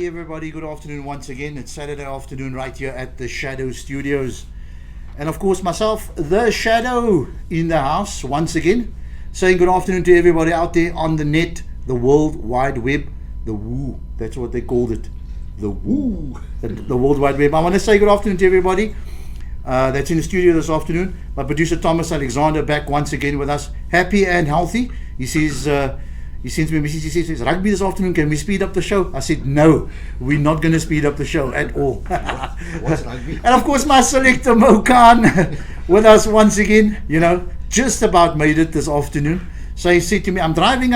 everybody, good afternoon once again. It's Saturday afternoon right here at the Shadow Studios. And of course myself, the Shadow, in the house once again, saying good afternoon to everybody out there on the net, the World Wide Web, the woo, that's what they called it, the woo, the World Wide Web. I want to say good afternoon to everybody that's in the studio this afternoon. My producer Thomas Alexander back once again with us, happy and healthy. He says, he sends me a message, he says, rugby this afternoon, can we speed up the show? I said, no, we're not going to speed up the show at all. What's rugby? And of course my selector Mo Khan with us once again, you know, just about made it this afternoon. So he said to me, I'm driving.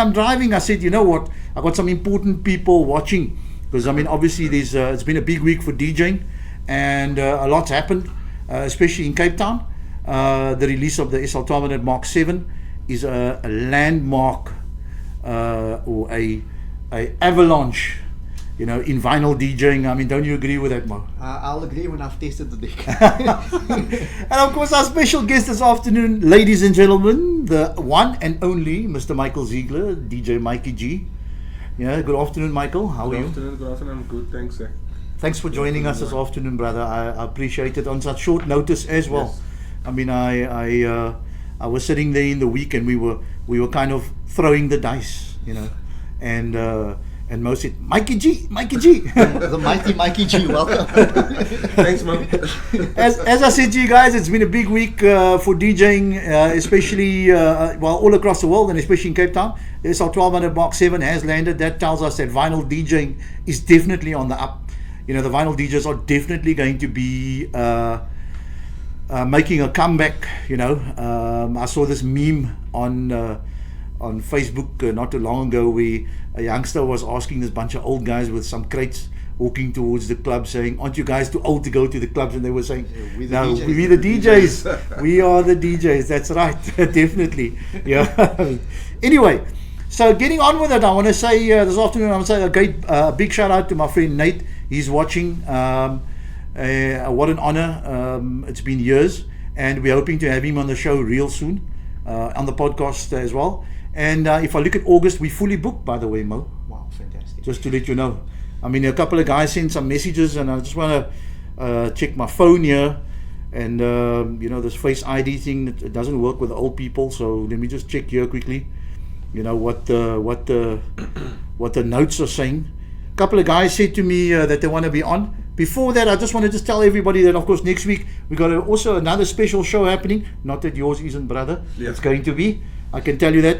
I said, you know what, I got some important people watching, because I mean obviously there's it's been a big week for DJing, and a lot's happened, especially in Cape Town. The release of the SL 1200 Mark 7 is a landmark or a avalanche, you know, in vinyl DJing. I mean, don't you agree with that, Mo? I'll agree when I've tasted the deck. And of course our special guest this afternoon, ladies and gentlemen, the one and only Mr. Michael Ziegler, DJ Mikey G. Yeah, good afternoon, Michael. How are you? Good afternoon. I'm good, thanks. Thanks for joining us this afternoon, brother. I appreciate it on such short notice as well. Yes. I mean, I was sitting there in the week, and we were kind of throwing the dice, you know, and Mo said, Mikey G. The mighty Mikey G, welcome. Thanks, man. As I said to you guys, it's been a big week for DJing, especially all across the world, and especially in Cape Town. The SL 1200 Mark 7 has landed. That tells us that vinyl DJing is definitely on the up. You know, the vinyl DJs are definitely going to be making a comeback. You know, I saw this meme on Facebook not too long ago, where a youngster was asking this bunch of old guys with some crates walking towards the club, saying, aren't you guys too old to go to the clubs? And they were saying, we're the no, DJs. we're the DJs. We are the DJs. That's right. Definitely. Yeah. Anyway, so getting on with it, I want to say this afternoon, I want to say a great big shout out to my friend Nate. He's watching. What an honor. It's been years, and we're hoping to have him on the show real soon, on the podcast as well. And if I look at August, we're fully booked, by the way, Mo. Wow, fantastic. Just to let you know. I mean, a couple of guys sent some messages, and I just want to check my phone here. And, you know, this Face ID thing, it doesn't work with the old people. So let me just check here quickly, you know, what the notes are saying. A couple of guys said to me that they want to be on. Before that, I just want to just tell everybody that, of course, next week we got also another special show happening. Not that yours isn't, brother. Yeah. It's going to be. I can tell you that.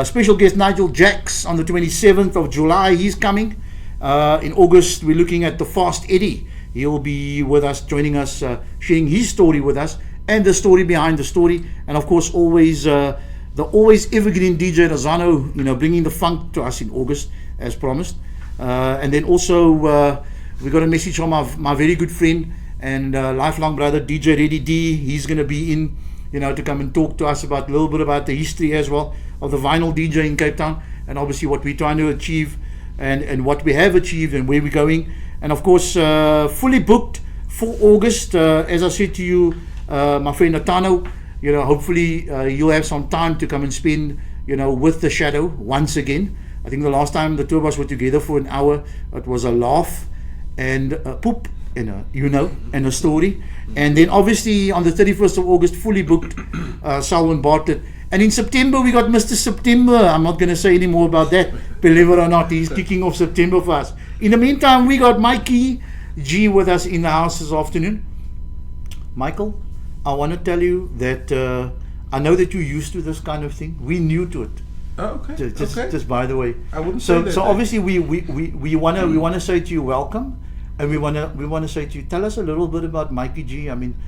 Special guest Nigel Jacks on the 27th of July. He's coming. In August, we're looking at the Fast Eddie. He'll be with us, joining us, sharing his story with us, and the story behind the story. And of course, always the always evergreen DJ Rosano, you know, bringing the funk to us in August, as promised. And then also we got a message from my very good friend and lifelong brother DJ Reddy D. He's going to be in, you know, to come and talk to us about a little bit about the history as well of the vinyl DJ in Cape Town, and obviously what we're trying to achieve and what we have achieved and where we're going. And of course, fully booked for August. As I said to you, my friend Natano, you know, hopefully you'll have some time to come and spend, you know, with the Shadow once again. I think the last time the two of us were together for an hour, it was a laugh and a poop, you know, and a story. And then obviously on the 31st of August, fully booked, Selwyn Bartlett. And in September, we got Mr. September. I'm not going to say any more about that. Believe it or not, he's kicking off September for us. In the meantime, we got Mikey G with us in the house this afternoon. Michael, I want to tell you that I know that you're used to this kind of thing. We're new to it. Oh, okay. Just by the way. I wouldn't say that. So obviously we want to say to you welcome, and we want to say to you, tell us a little bit about Mikey G. I mean,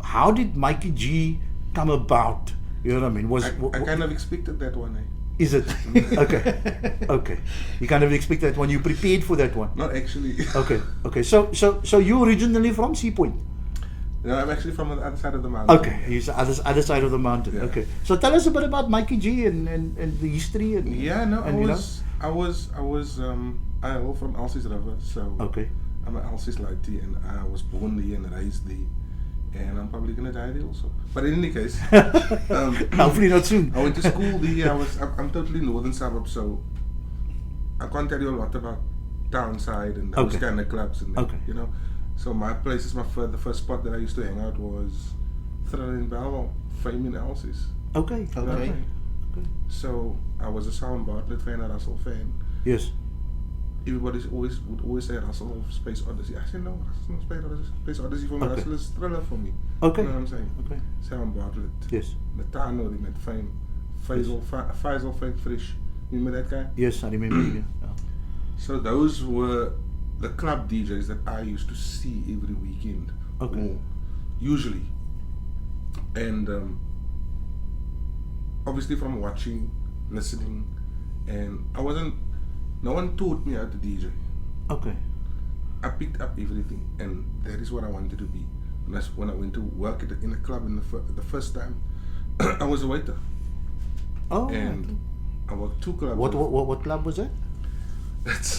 how did Mikey G come about? You know what I mean? I kind of expected that one. Is it? Okay. You kind of expect that one. You prepared for that one. Not actually. Okay. So you originally from Sea Point? No, I'm actually from the other side of the mountain. Okay, he's the other side of the mountain. Yeah. Okay. So tell us a bit about Mikey G and the history and I hail from Elsie's River, so okay. I'm an Elsie's Lighty, and I was born there and raised there, and I'm probably gonna die there also. But in any case, hopefully not soon. I went to school there. I'm totally northern suburb, so I can't tell you a lot about Townside and those Okay. kind of clubs, and Okay. you know. So my place is the first spot that I used to hang out was Thriller in Belleville, Fame in Elsie's. Okay. Okay. Okay. So I was a Sound Bartlett fan, a Russell fan. Yes. Everybody would always say Russell Space Odyssey. I said no, Russell Space Odyssey for me. Okay. Russell is Thriller for me. Okay. You know what I'm saying? Okay. Sound Bartlett. Yes. Natano, die met Fame. Faisal Fame Frisch. Remember that guy? Yes, I remember. Yeah. So those were the club DJs that I used to see every weekend. Okay. Or usually. And obviously from watching, listening, and no one taught me how to DJ. Okay. I picked up everything, and that is what I wanted to be. And that's when I went to work in a club the first time. I was a waiter, Oh. and I worked 2 clubs. What club was that? That's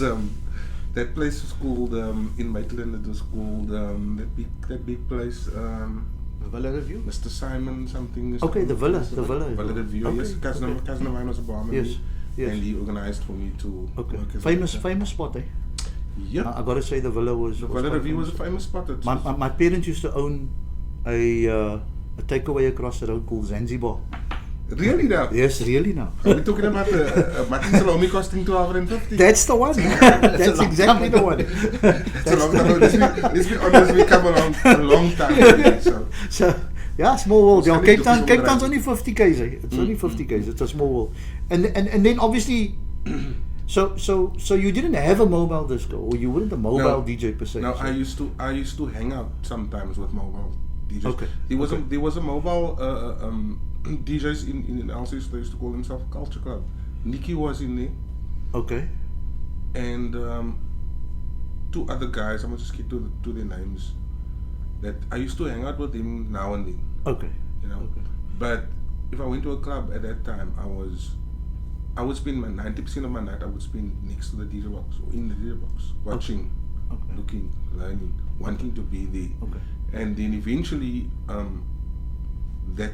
that place was called in Maitland. It was called that big place. Villa Review? Mr. Simon something. Okay, the Villa. The Villa. Villa Review. Okay. Yes, cousin of mine was a barman. Yes. Yes. And he organized for me to Okay. work as a Famous waiter. spot, eh? Yeah. I gotta say the Villa was. The was Villa quite Review was a famous. famous spot. It's My parents used to own a takeaway across the road called Zanzibar. really now. Yes, really now. Are we talking about a mutton salami costing $12.50? That's the one. That's exactly the one. That's a long time ago. Let's be honest, we come along a long time ago. So So yeah, small world. Yeah, Something Cape to Cape be Town's on only 50 k's. Eh? It's only 50 k's. It's a small world. And then obviously, so you didn't have a mobile disco, or you weren't a mobile DJ per se. No, so. I used to hang out sometimes with mobile DJs. Okay. There was a mobile DJs in Elsie's. They used to call themselves Culture Club. Nikki was in there, Okay. and 2 other guys. I'm gonna just get to their names. That I used to hang out with him now and then. Okay. You know. Okay. But if I went to a club at that time, I would spend my 90% of my night. I would spend next to the DJ box or in the DJ box, watching, Okay. looking, learning, wanting to be there. Okay. And then eventually, that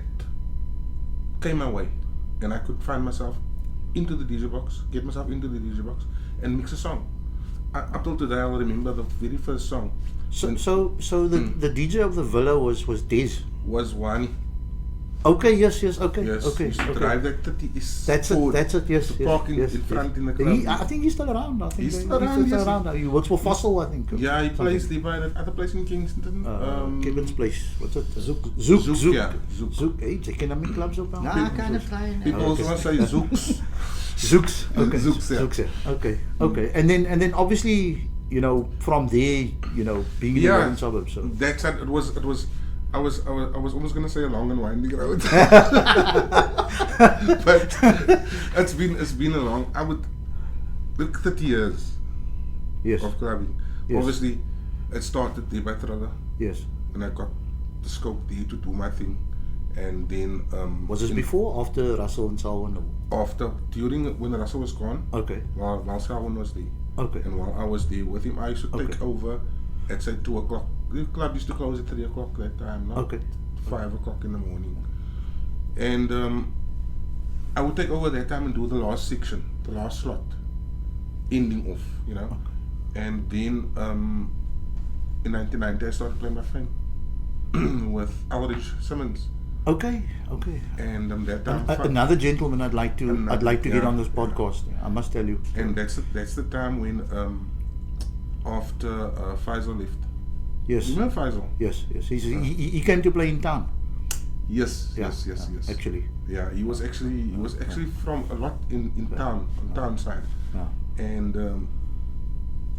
came my way, and I could find myself into the DJ box, get myself into the DJ box, and mix a song. Up till today, I'll remember the very first song. So the DJ of the Villa was Des. Was Wani. Okay. Yes. Okay. Yes. Okay. Used to Okay. drive that 30s. That's it. Ford That's it. Yes. to yes, park in yes, front in the He, club. I think he's still around. I think He's still around, yes. now. He works for Fossil, I think. Yeah, he Something. plays by that other place in Kingston. Kevin's place. What's it? Zook. yeah, Zook. Zook. Hey, jy ken hom in clubs ook al. Nah, I kind of trying. People also want to say Zooks. Zooks. Okay. Zooks, yeah. Zooks, yeah. Okay. And then obviously, from there, being in the Yeah, northern suburbs. So. that's it. I was almost gonna say a long and winding road, but it's been a long. I would look 30 years Yes. of clubbing. Yes. Obviously, it started there by Thriller, Yes. and I got the scope there to do my thing, and then Was this before or after Russell and Salwan? during when Russell was gone, Okay. while Salwan was there. Okay. And while I was there with him, I used to take Okay. over at say 2 o'clock. The club used to close at 3 o'clock that time, not Okay. 5 o'clock in the morning. And I would take over that time and do the last section, the last slot, ending off, And then in 1990, I started playing my friend with Aldrich Simmons. Okay. And that time, Another gentleman I'd like to get yeah, on this podcast. I must tell you. and that's the time when after Faisal left. Yes. You remember Faisal? Yes. He came to play in town. Yes. Yeah, Yes. Actually. Yeah, he was actually from a lot in town, on town side. Yeah. And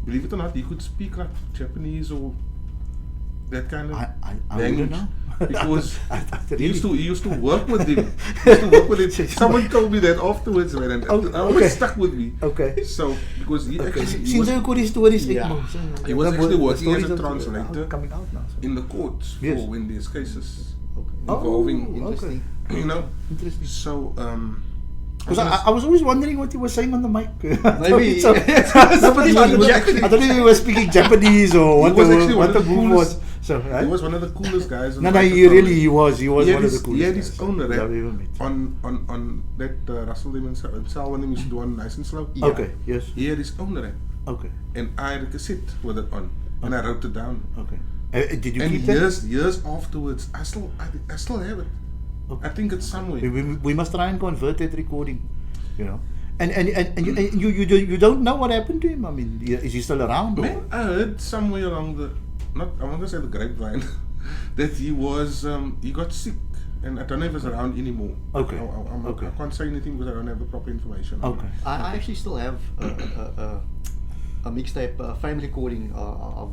believe it or not, he could speak like Japanese or that kind of I language. wouldn't know. Because Really? he used to work with him. Someone told me that afterwards, man, and Okay. it always stuck with me. Okay. So because he Okay. actually Sinds hy ook oor die stories Yeah. uitkom. He was actually working as a The stories are translator coming out now. So. in the courts Yes. for when there's cases Oh, involving, Interesting. Interesting. So Because I was always wondering what he was saying on the mic. Maybe- So, nobody He was actually- I don't know if he was speaking Japanese or what was actually one the of the move coolest- was. So, right? he was one of the coolest guys. on No, the he microphone. really he was. He was He one had of the his, coolest. he had his guys own that rap I've ever met. on that Russell himself when he used to do on Nice and Slow. Yeah. Okay. Yes. He had his own rap. Okay. and I had a cassette with it on, and I wrote it down. Okay. Did you And keep that? years afterwards, I still have it. Okay. I think it's somewhere. We must try and convert that recording, you know. And you don't know what happened to him. I mean, is he still around? Or? Man, I heard somewhere along the, I want to say the grapevine, that he got sick, and I don't know if it's around anymore. Okay. I can't say anything because I don't have the proper information. Okay. I actually still have a mixtape, a fame recording of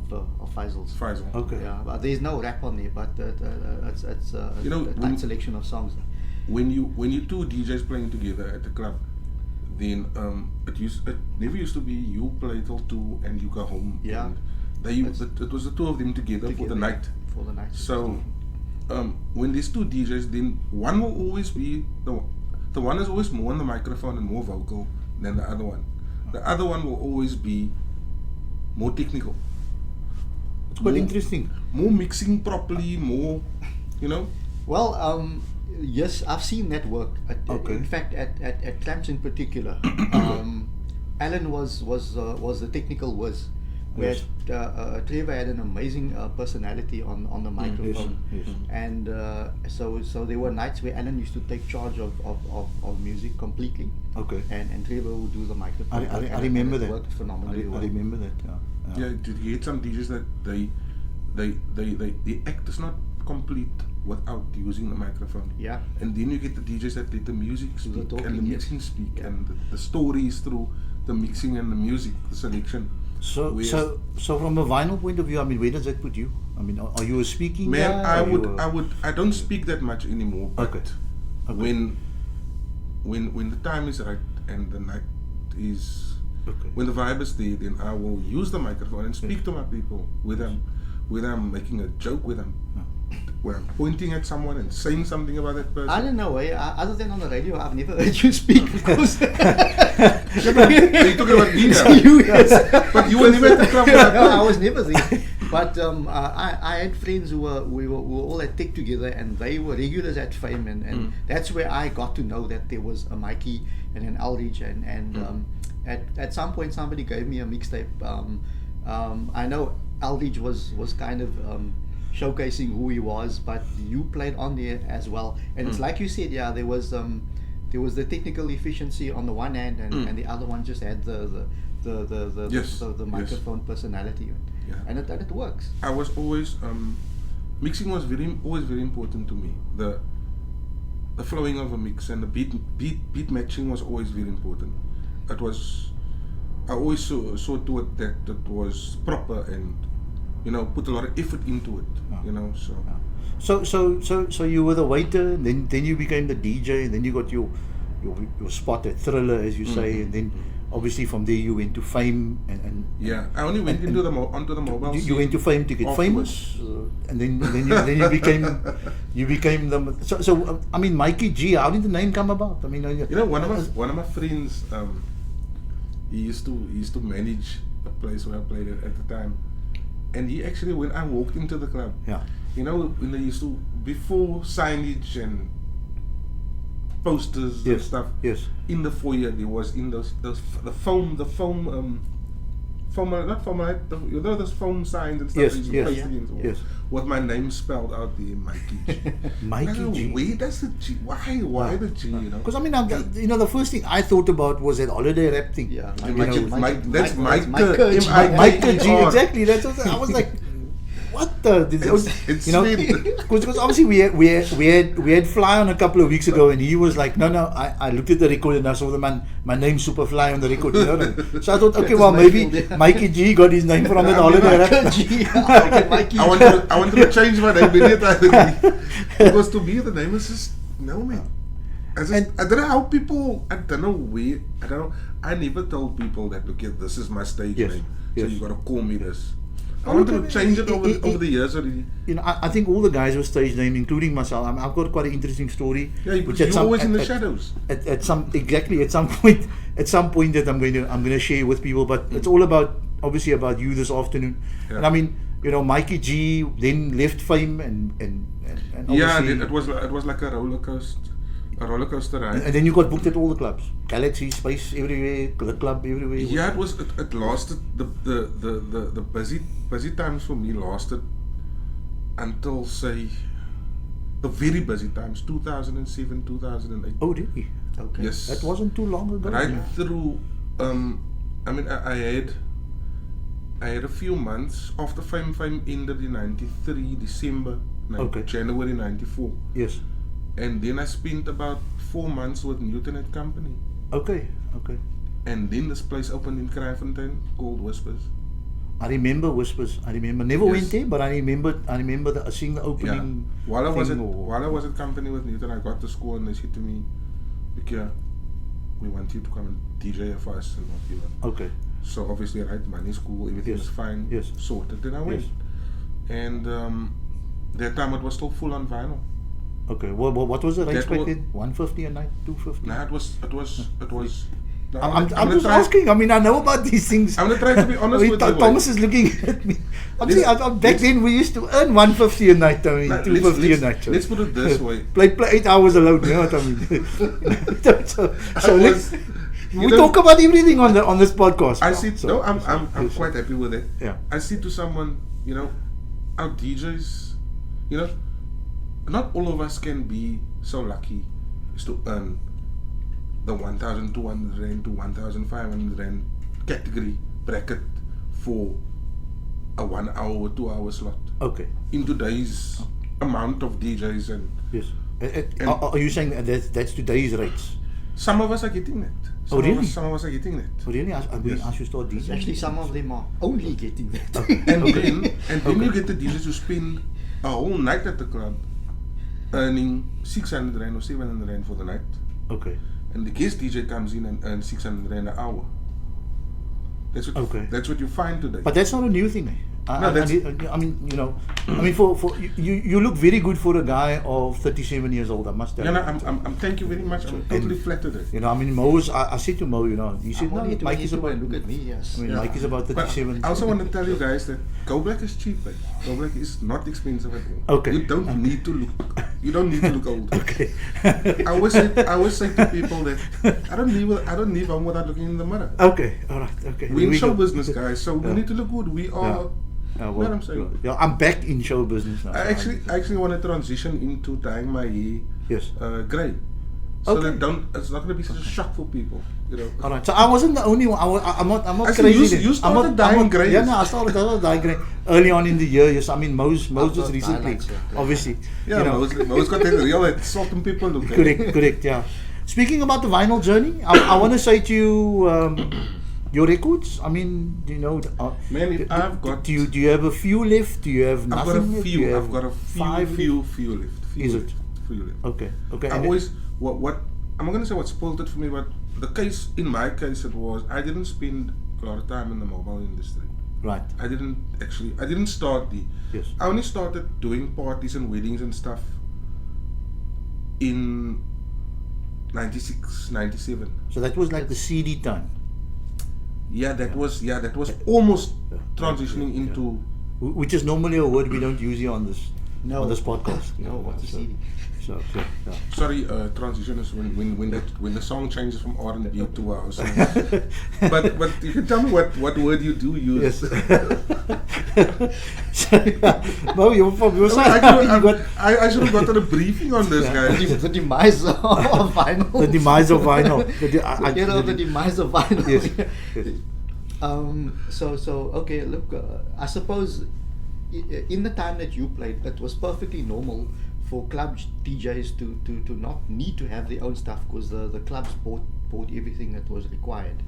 Faisal's. Faisal. Okay. Yeah, but there's no rap on there, but it's You know, a tight selection of songs. When you two DJs playing together at the club, then it never used to be you play till 2 and you go home. Yeah. And it was the two of them together for the night. For the night. So when there's two DJs, then one will always be the one is always more on the microphone and more vocal than the other one. The other one will always be more technical. It's quite interesting. More mixing properly, more, you know. Well, yes, I've seen that work. Okay. In fact, at Clamps in particular, Alan was the technical whiz. Where Yes. Trevor had an amazing personality on the microphone, yes. and so there were nights where Alan used to take charge of music completely, Okay. and Trevor would do the microphone. I remember and it that. worked phenomenally I well. remember that. Yeah, did you get some DJs that the act is not complete without using the microphone? Yeah. And then you get the DJs that let the music Do the speak talking, and the yes. mixing speak Yeah. and the stories through the mixing and the music, the selection. So Whereas- so from a vinyl point of view, I mean, where does that put you? I mean, are you a speaking Man, guy? Are you a- I don't speak that much anymore. But Okay. Okay. when the time is right and the night is, Okay. when the vibe is there, then I will use the microphone and speak to my people. Whether I'm making a joke, whether I'm pointing at someone and saying something about that person. I don't know. Other than on the radio, I've never heard you speak. Of course. Are you talking about me now? You, yes. But you were never at the club. No, I was never there. But I had friends who we were all at Tech together, and they were regulars at Fame, and that's where I got to know that there was a Mikey and an Aldridge, and at some point somebody gave me a mixtape. I know Aldridge was kind of showcasing who he was, but you played on there as well, and it's like you said, yeah, there was the technical efficiency on the one hand, and the other one just had the Yes, microphone personality, Yeah. and it works. I was always mixing was always very important to me. The flowing of a mix and the beat matching was always very important. I always saw to it that it was proper and, you know, put a lot of effort into it. You know, so. So you were the waiter, then you became the DJ, and then you got your spot at Thriller, as you say, and then obviously from there you went to Fame, and Yeah, I only went onto the mobile. you scene went to Fame to get afterwards. famous, and then you became the. So I mean, Mikey G, how did the name come about? I mean, You know, one of my friends, he used to manage a place where I played at the time, and he actually, when I walked into the club, Yeah. you know, when they used to, before signage and posters and Yes. stuff, Yes. in the foyer there was the foam not foam, you know, those foam signs and stuff. Yes, that you yes, paste against, yes. with my name spelled out there, Mikey G. Mikey Now, G. where does the G? Why the G? You know? Because I mean, you know, the first thing I thought about was that holiday rap thing. Yeah, You Like, know, you know, that's Mike- Micah, Micah G. Mikey G, M-I-K-E-R. exactly. That's what I was like. What the? It's you know, sweet. because obviously we had Fly on a couple of weeks ago, and he was like, no, I looked at the record and I saw my name Superfly on the record. You know? So I thought, okay, well maybe Mikey G got his name from that holiday rap. Mikey G. Okay, Mikey I wanted to change my name immediately because to me the name is just no, man. I don't know how people. I don't know where. I don't know. I never told people that, look, this is my stage Yes, name, yes. so you got to call me this. I Oh, wanted look, to change it over it- the years already. You know, I think all the guys were stage named, including myself. I've got quite an interesting story. Yeah, which you're at some- always in the at- shadows. At some point that I'm going to share with people, but it's all about, obviously, about you this afternoon. Yeah. And I mean, you know, Mikey G then left Fame and Yeah, obviously, it was like a roller coaster. a roller coaster ride. And then you got booked at all the clubs, Galaxy, Space, everywhere, the club everywhere. Yeah, it lasted the busy times for me lasted until say the very busy times 2007 2008. Oh, did he? Okay. Yes, That wasn't too long ago. right Yeah. through. I mean, I had a few months after Fame ended in '93 December, Okay. January '94, Yes. and then I spent about 4 months with Newton and Company, Okay. Okay. and then this place opened in Kraaifontein called Whispers. I remember Whispers. I remember. Never Yes. went there, but I remember seeing the opening. While I was at thing or- while I was at company with Newton, I got to school and they said to me, "Okay, we want you to come and DJ for us and whatever." Okay. So obviously, right, money, school, everything Yes. was fine, Yes. sorted. Then I went, Yes. and that time it was still full on vinyl. Okay. What was the rates That back wa- then? 150 a night, 250. Nah, it was. No, I'm gonna just try- asking. I mean, I know about these things. I'm gonna try to be honest with you. Thomas is looking at me. Let's- Back let's- then we used to earn 150 a night. I mean, Nah, 250 a night. let's put it this way. Play 8 hours alone. You know what I mean? so I let's. was- We you know- talk about everything on this podcast. I now. see. So- No, I'm yes. quite happy with it. Yeah. I see to someone, our DJs, not all of us can be so lucky as to earn the 1,200 rand to 1,500 rand category bracket for a 1 hour or 2 hour slot. Okay. In today's amount of DJs, and Yes. And- Are you saying that's today's rates? some of us are getting that. Oh, really? Some of us are getting that. Oh, really? I Yes. should start DJing. Actually, some of them are only getting that. And Okay. then you get the DJs who spend a whole night at the club earning 600 rand or 700 rand for the night, Okay. and the guest DJ comes in and earns 600 rand an hour. Okay. That's what you find today. But that's not a new thing. Eh? No, that's- I mean, for you look very good for a guy of 37 years old. I must tell yeah, you. no, I'm thank you very much. I'm totally flattered. You know, I mean, Mo's. I said to Mo, he said, I'm no, only Mike is 22 about. and look at me, yes. I mean, Yeah. Mike is about But 37. I also want to tell you guys that Go Black is cheap. Eh? Go Black is not expensive at all. Okay. You don't need to look. You don't need to look old. Okay. I always say to people that I don't leave home without looking in the mirror. Okay. All right. Okay. We're Here in we show go. business, guys, so we need to look good. We are. Yeah, What I'm saying. Yeah, I'm back in show business now. I actually want to transition into dyeing my hair Yes. grey, so Okay. that it's not going to be such a shock for people. All right. So I wasn't the only one. I'm not Actually, crazy. you then. started I'm not, dyeing I'm not, grey. Yeah, no, I started dyeing grey early on in the year. Yes, I mean, Mo's I've just got recently, highlights, yeah. obviously. Yeah, you know. Mo's got that real that salt and pepper look. Correct, yeah. Speaking about the vinyl journey, I want to say to you, your records. I mean, Man, if I've got. Do you have a few left? Do you have I've got nothing a left? Do few. you I've have got a five few left? left. Is it? Few left. Okay. I and always what I'm not gonna say what spoiled it for me, but the case in my case it was I didn't spend a lot of time in the mobile industry. right. I didn't start the. Yes. I only started doing parties and weddings and stuff in 96, 97. So that was like the CD time, Yeah, that was almost Yeah. transitioning Yeah. into. which is normally a word we don't use here on this No. on this podcast. No, what's a so, CD? So, yeah. Sorry, transition is when the song changes from R&B to house. but you can tell me what word you do use. Yes. No, you're from your side. You got I should have gotten a briefing on this, guys. The demise of vinyl. the demise of vinyl. The demise of vinyl. Yes. Yes. So okay. Look, I suppose in the time that you played, it was perfectly normal for club DJs to not need to have their own stuff because the clubs bought everything that was required.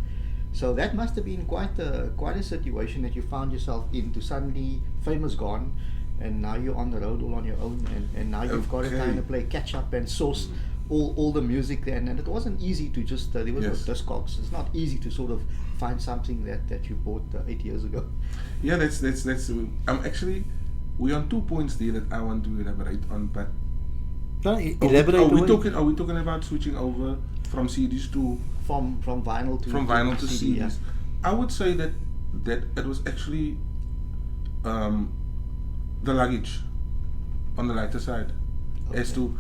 So that must have been quite a situation that you found yourself in. To suddenly fame is gone, and now you're on the road all on your own, and now you've got to Okay. kind of play catch up and source all the music, and it wasn't easy to just there was Yes. no Discogs. It's not easy to sort of find something that you bought 8 years ago. Yeah, that's. I'm actually. We're on 2 points there that I want to elaborate on, but Elaborate. Are we away. talking about switching over from CDs to From vinyl to CDs? yeah. I would say that it was actually the luggage on the lighter side. As Okay. to,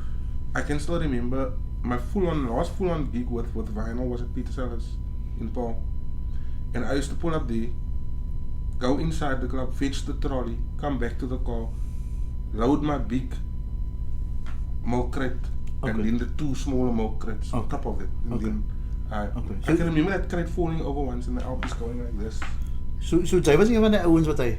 I can still remember my last full on gig with vinyl was at Peter Sellers in Paul, and I used to pull up there, go inside the club, fetch the trolley, come back to the car, load my big milk crate, and then the 2 smaller milk crates on top of it, and then I can remember that crate falling over once and the LP's going like this. So jy was een van die ouens wat hy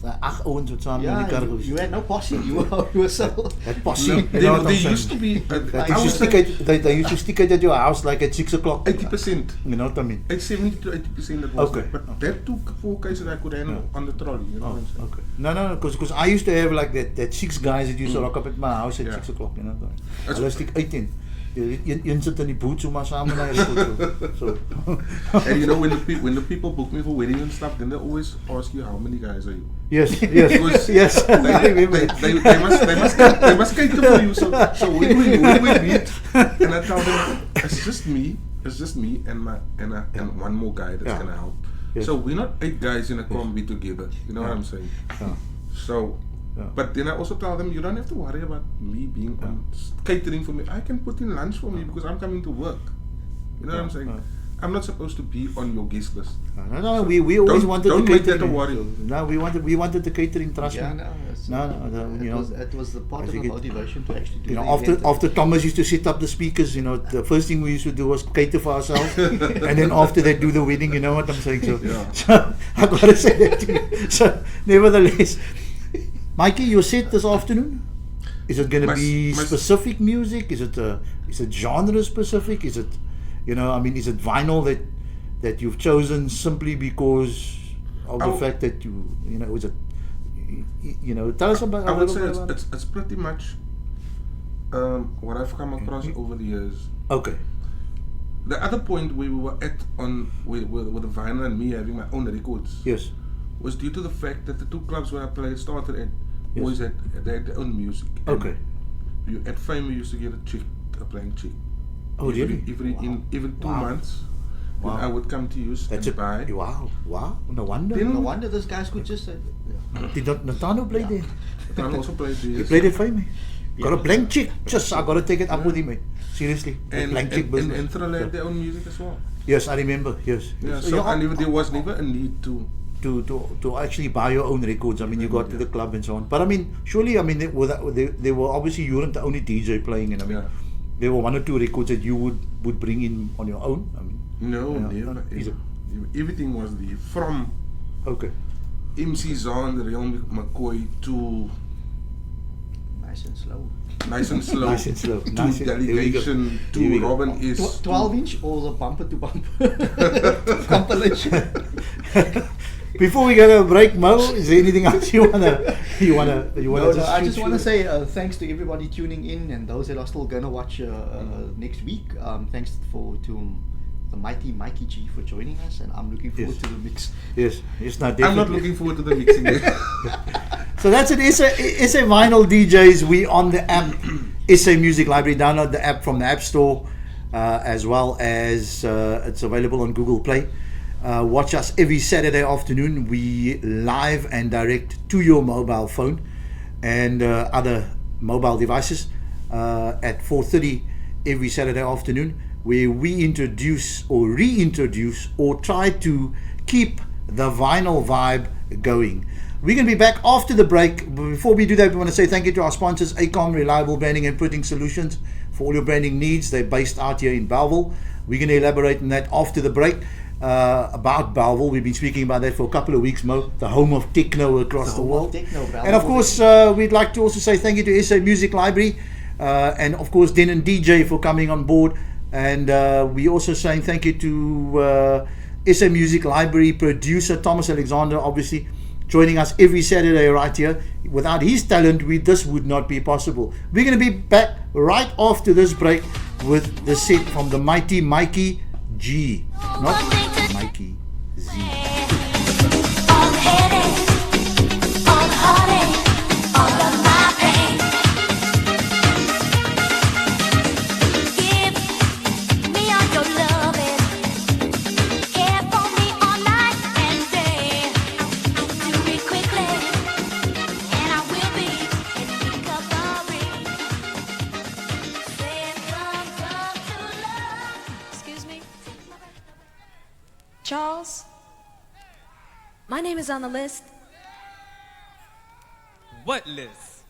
8 ouens wat saam in die kar gewees. You had no posse, you were so... That posse. No, they used to be... They used to stick it at your house like at 6 o'clock. 80%. You know what I mean? At 70 to 80% that was it. But that took 4 cases I could handle on the trolley, you know what I'm saying? Okay. No, because I used to have like that 6 guys that used to rock up at my house at 6 o'clock, you know what I mean? Hulle stick 18. Een sit in die boot so maar saam met hy so. And you know when the people book me for wedding and stuff, then they always ask you how many guys are you. Yes. Yes. They must cater for you. So when we meet, and I tell them it's just me and one more guy that's gonna help. Yes. So we're not 8 guys in a combi together. You know what I'm saying? So. But then I also tell them, you don't have to worry about me being on catering for me. I can put in lunch for me because I'm coming to work. You know what I'm saying? I'm not supposed to be on your guest list. No, we always wanted don't the make catering. That a worry. No, we wanted the catering, trust me. It was the part of the motivation to actually do after Thomas used to set up the speakers, you know, the first thing we used to do was cater for ourselves, and then after that do the wedding, you know what I'm saying? So I gotta say that to you. So nevertheless, Mikey, you're set this afternoon? Is it going to be specific music? Is it genre specific? Is it, you know, I mean, is it vinyl that you've chosen simply because of the fact that you know, is it, you know, tell us about. I would say it's pretty much what I've come across over the years. Okay. The other point where we were at with the vinyl and me having my own records. Yes. Was due to the fact that the 2 clubs where I started at always had their own music. Okay. At Fame we used to get a blank check. Oh, really? Even 2 months. Wow. I would come to you and buy. Wow. No wonder those guys could just say. Did Natano play there? Natano also played there. He played at Fame. Got a blank check. I got to take it up with him, mate. Seriously. And Thriller had their own music as well. Yes, I remember. Yes. Yeah, so there was never a need to actually buy your own records. I mean, you got to the club and so on. But I mean, surely, I mean, they were obviously, you weren't the only DJ playing, and I mean, there were 1 or 2 records that you would bring in on your own. I mean, no, never. Everything was there from MC Zahn, the Real McCoy to Nice and Slow. To Delegation, to Robin is 12-inch or the bumper to bumper compilation. Before we go to a break, Mo, is there anything else you wanna? No, I just want to say thanks to everybody tuning in and those that are still gonna watch next week. Thanks to the mighty Mikey G for joining us, and I'm looking forward to the mix. Yes, no, definitely. I'm not looking forward to the mixing. So that's it. SA Vinyl DJs. We on the app, SA Music Library. Download the app from the App Store, as well as it's available on Google Play. Watch us every Saturday afternoon. We live and direct to your mobile phone and other mobile devices at 4:30 every Saturday afternoon, where we introduce or reintroduce or try to keep the vinyl vibe going. We're going to be back after the break. But before we do that, we want to say thank you to our sponsors, ACOM Reliable Branding and Printing Solutions, for all your branding needs. They're based out here in Bellville. We're going to elaborate on that after the break. About Bellville, we've been speaking about that for a couple of weeks, Mo, the home of techno across the world. And of course, we'd like to also say thank you to SA Music Library, and of course Den and DJ for coming on board. And we also saying thank you to SA Music Library producer Thomas Alexander, obviously joining us every Saturday right here. Without his talent, this would not be possible. We're going to be back right after this break with the set from the mighty Mikey G, not Mikey Z. Charles, my name is on the list. What list?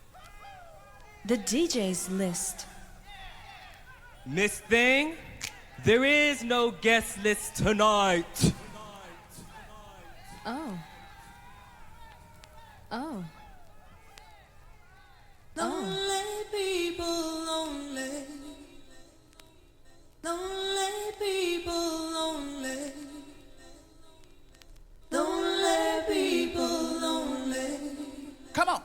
The DJ's list. Miss Thing, there is no guest list tonight. Oh. Oh. Lonely people, lonely. Lonely people, lonely. Lonely people, lonely. Come on.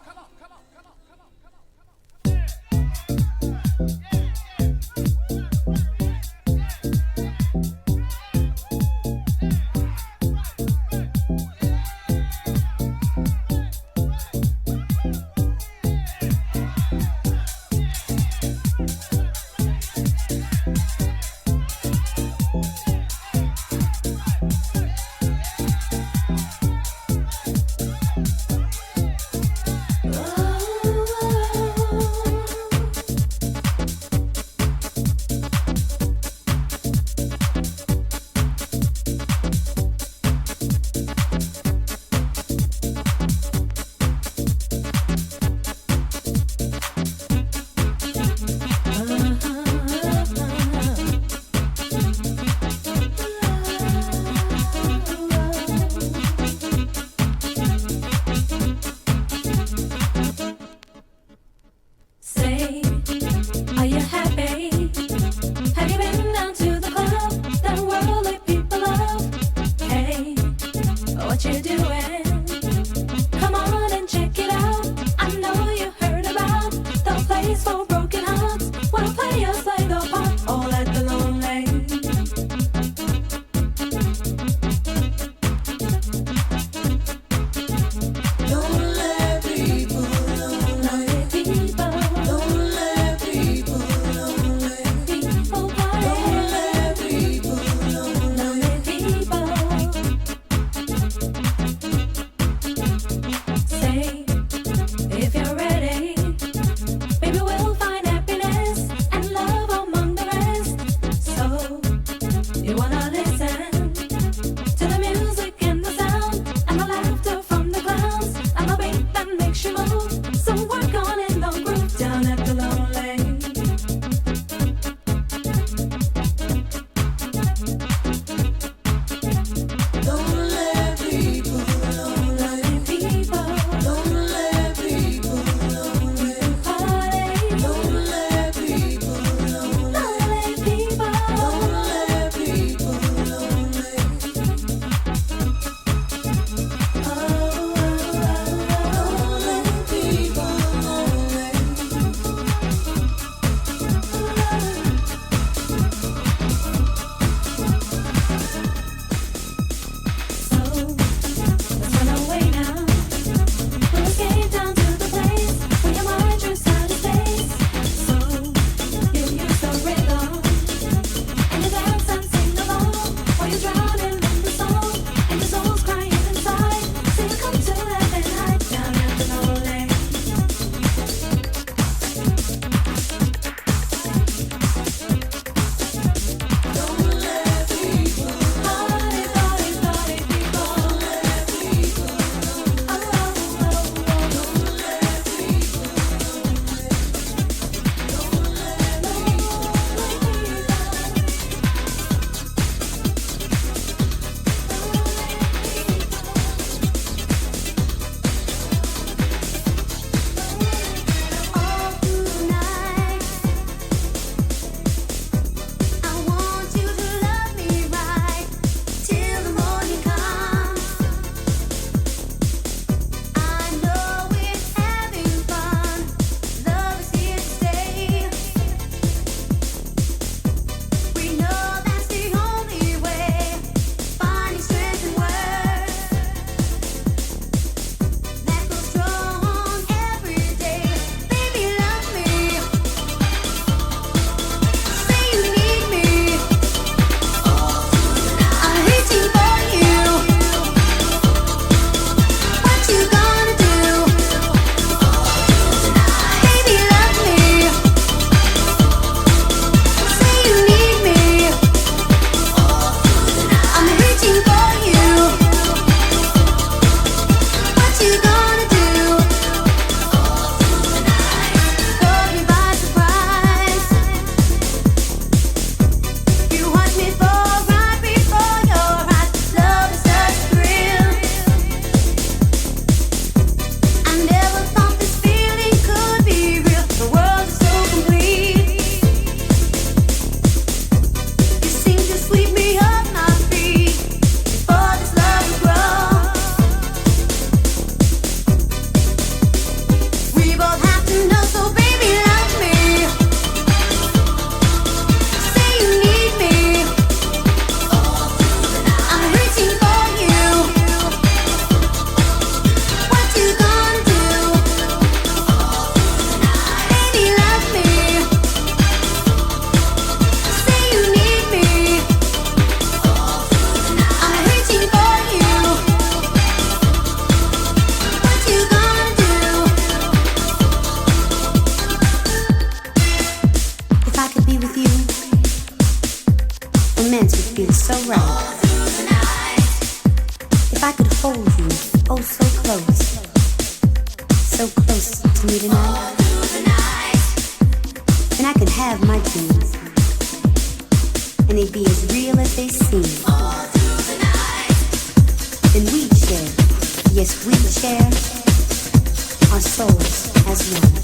as we share our souls as one.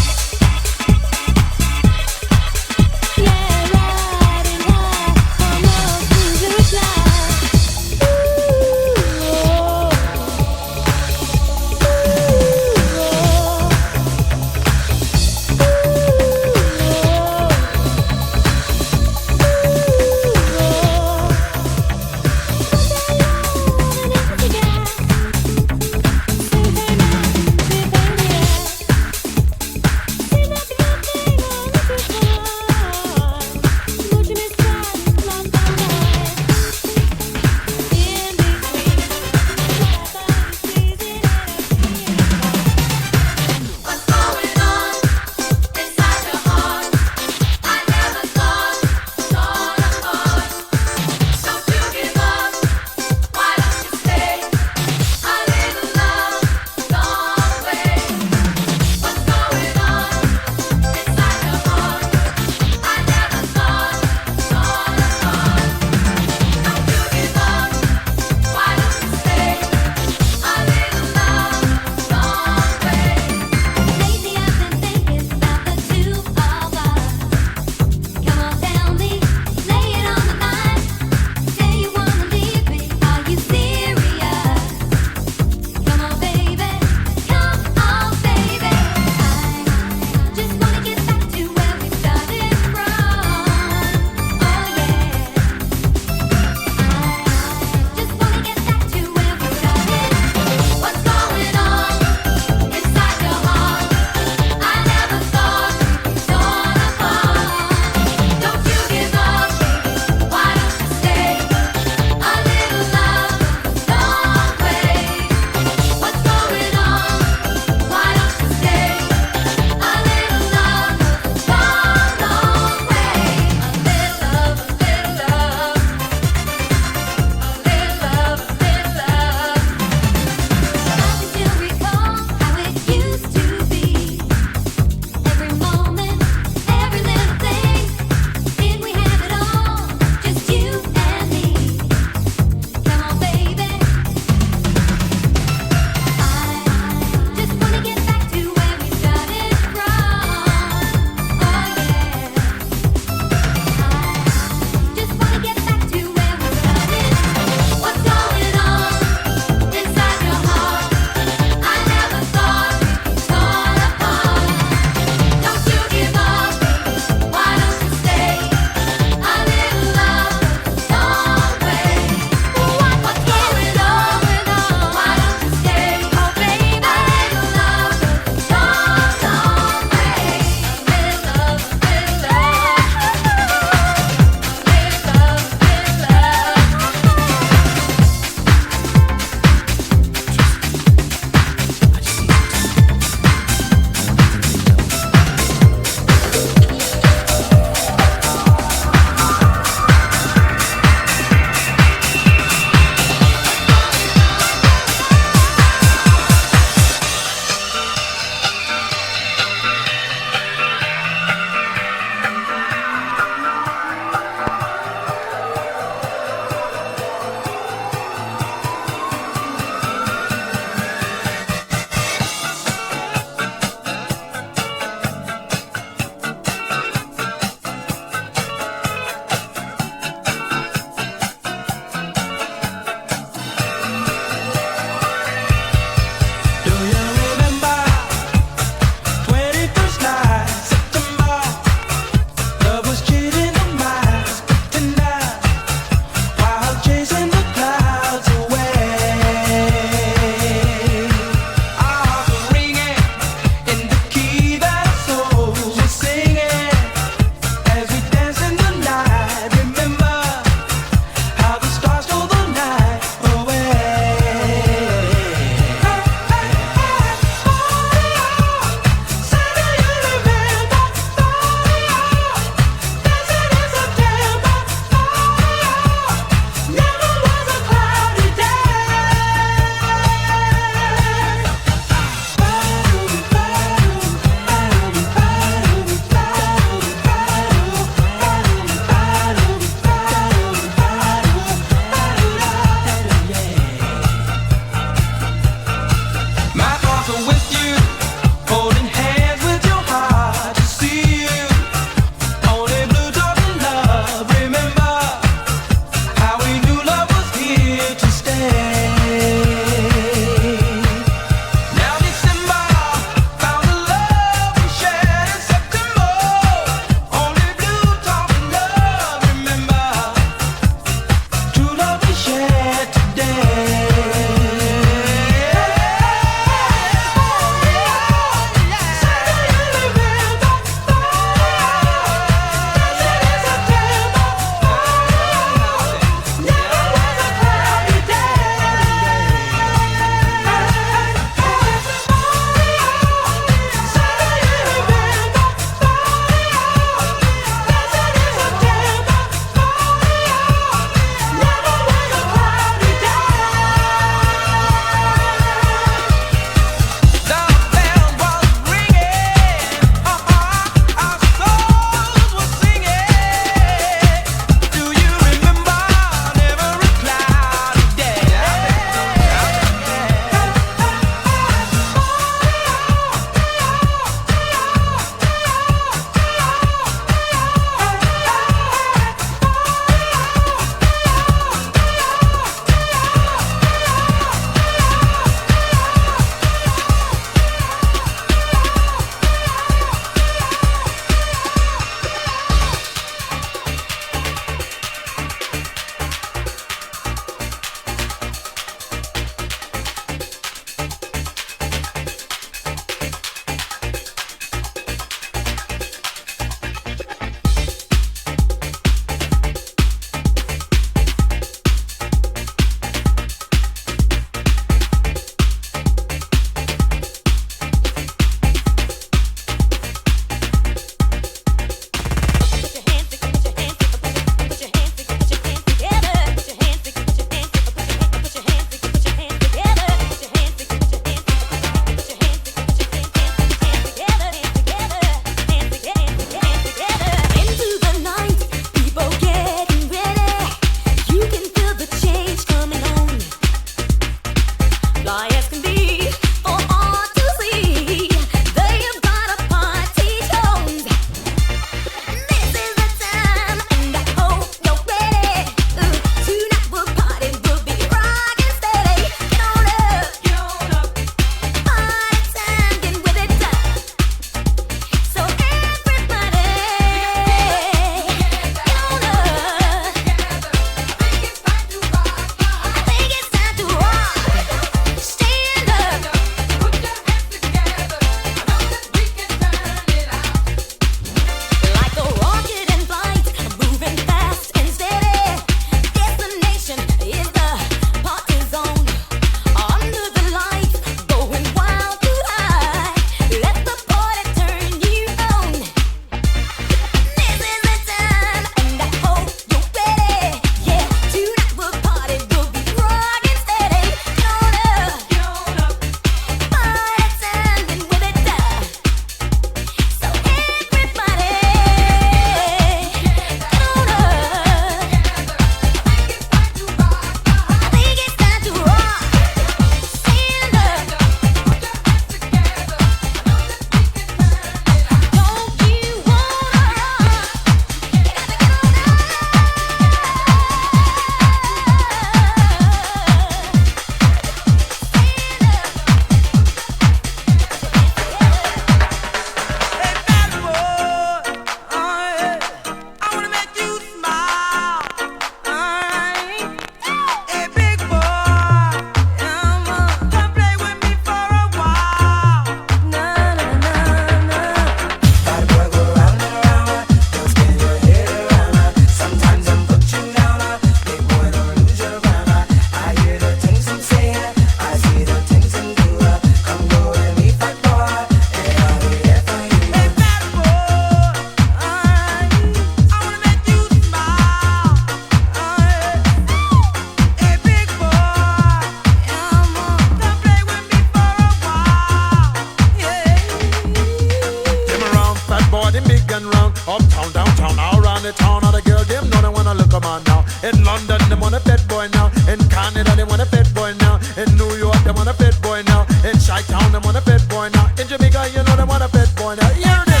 In London, they want a fat boy now. In Canada, they want a fat boy now. In New York, they want a fat boy now. In Chi-Town, they want a fat boy now. In Jamaica, you know they want a fat boy now. Hear this.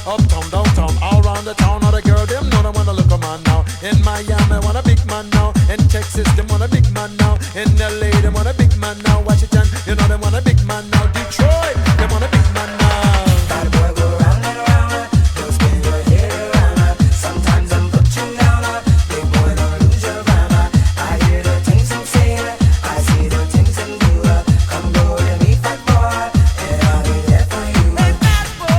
Uptown, downtown, all around the town. All the girl, them know they wanna look a man now. In Miami, want a big man now. In Texas, they want a big man now. In LA, they want a big man now. Washington, you know they want a big man now. Detroit, they want a big man now. Bad boy go round and round, don't spin your head around. Sometimes I'm put you down, big boy don't lose your mind. I hear the things I'm saying, I see the things I'm doing. Come go to me, fat boy, and I'll be there for you. Hey, bad boy.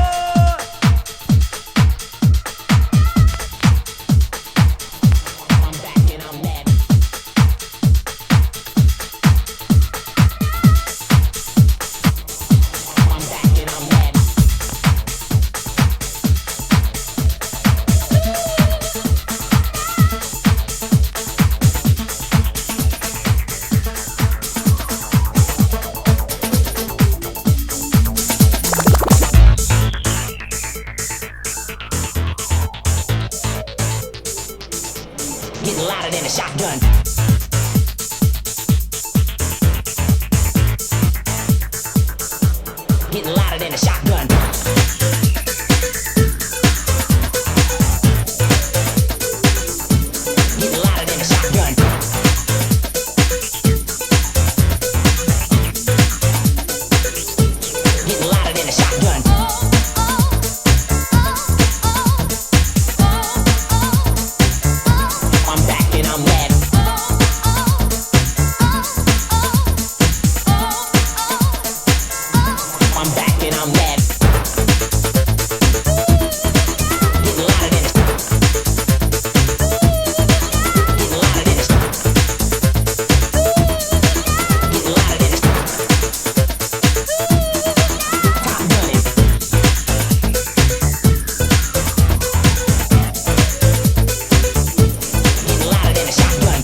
Getting louder than a shotgun. Getting louder than a shotgun. Getting louder than a shotgun. Getting louder than a shotgun. I'm back and I'm mad. I'm back and I'm mad. Getting louder than a getting louder than a getting louder than a top gunning. Getting louder than a shotgun.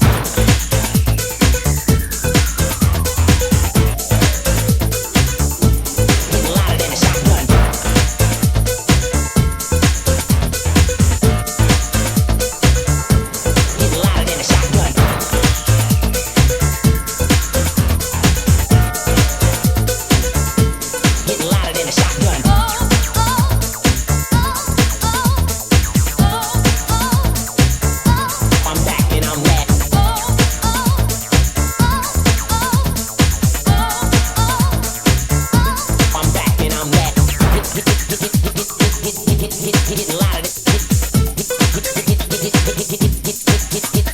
Getting louder than a shotgun. Getting louder than a shotgun. Getting louder than a shotgun. I'm back and I'm mad. I'm back and I'm mad. Getting louder than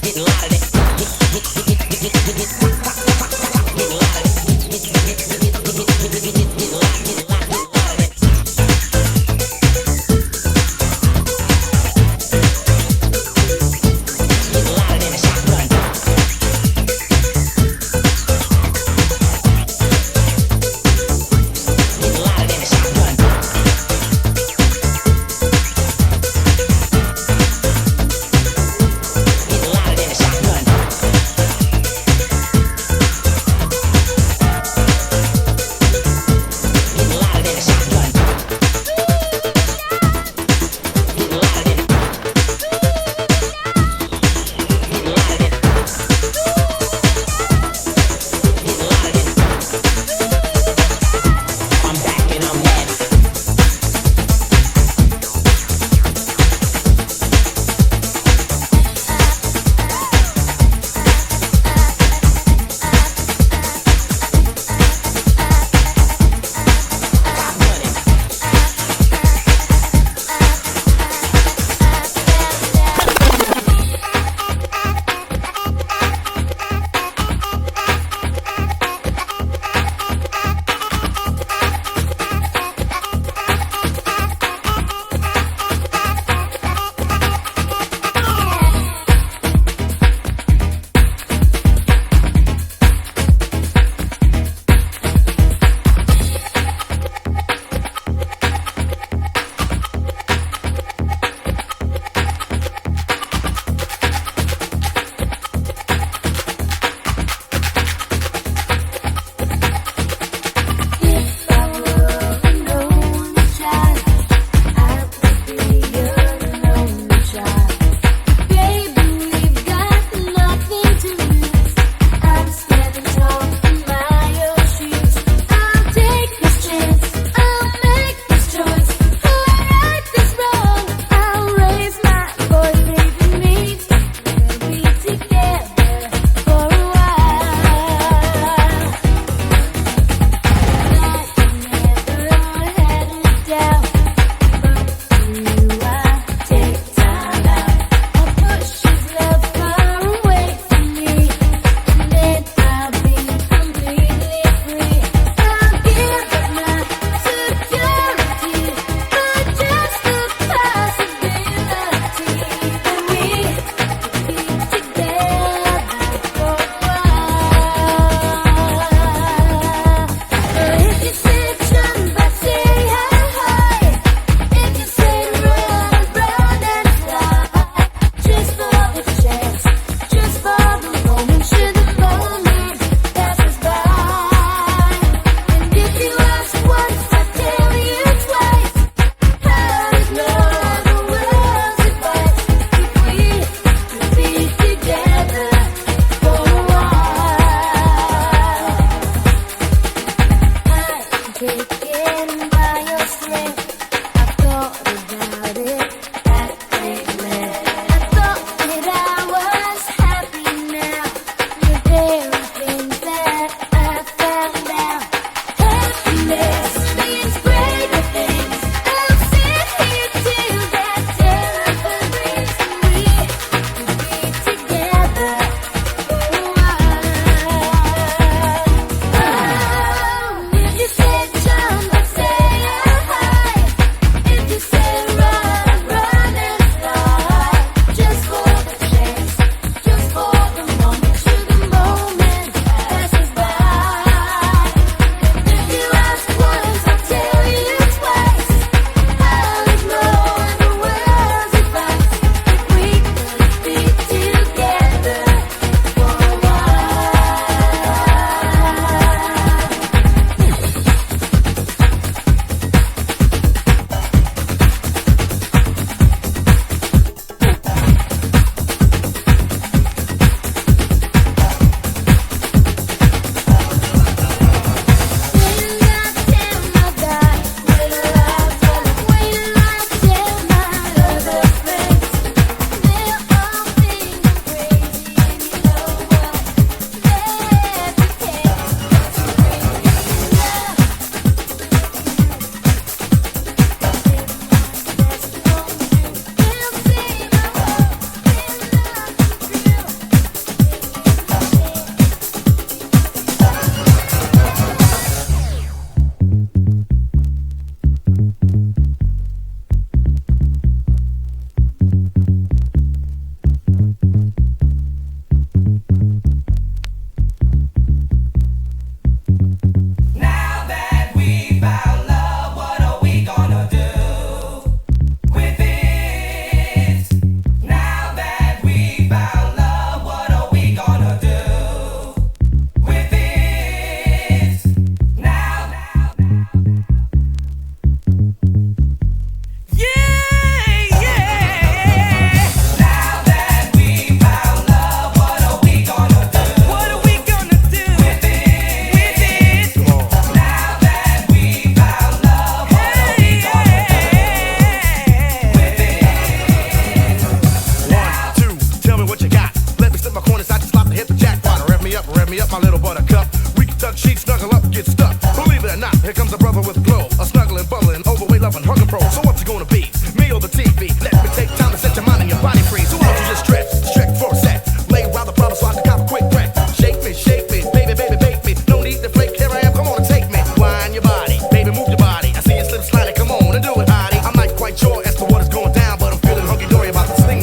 getting louder than Getting louder than a shotgun. up, my little buttercup. We can tuck sheets, snuggle up, get stuck. Believe it or not, here comes a brother with a glow. A snuggling, bubbling, overweight, loving, hunger pro. So what's it gonna be? Me or the TV? Let me take time to set your mind and your body free. So why don't you just stretch for a sec. Lay around the problem so I can cop a quick crack. Shake me, baby, baby, bake me. No need to flake, here I am, come on and take me. Wind your body, baby, move your body. I see you slip sliding, come on and do it, hottie. I'm not quite sure as to what is going down, but I'm feeling hunky-dory about the thing.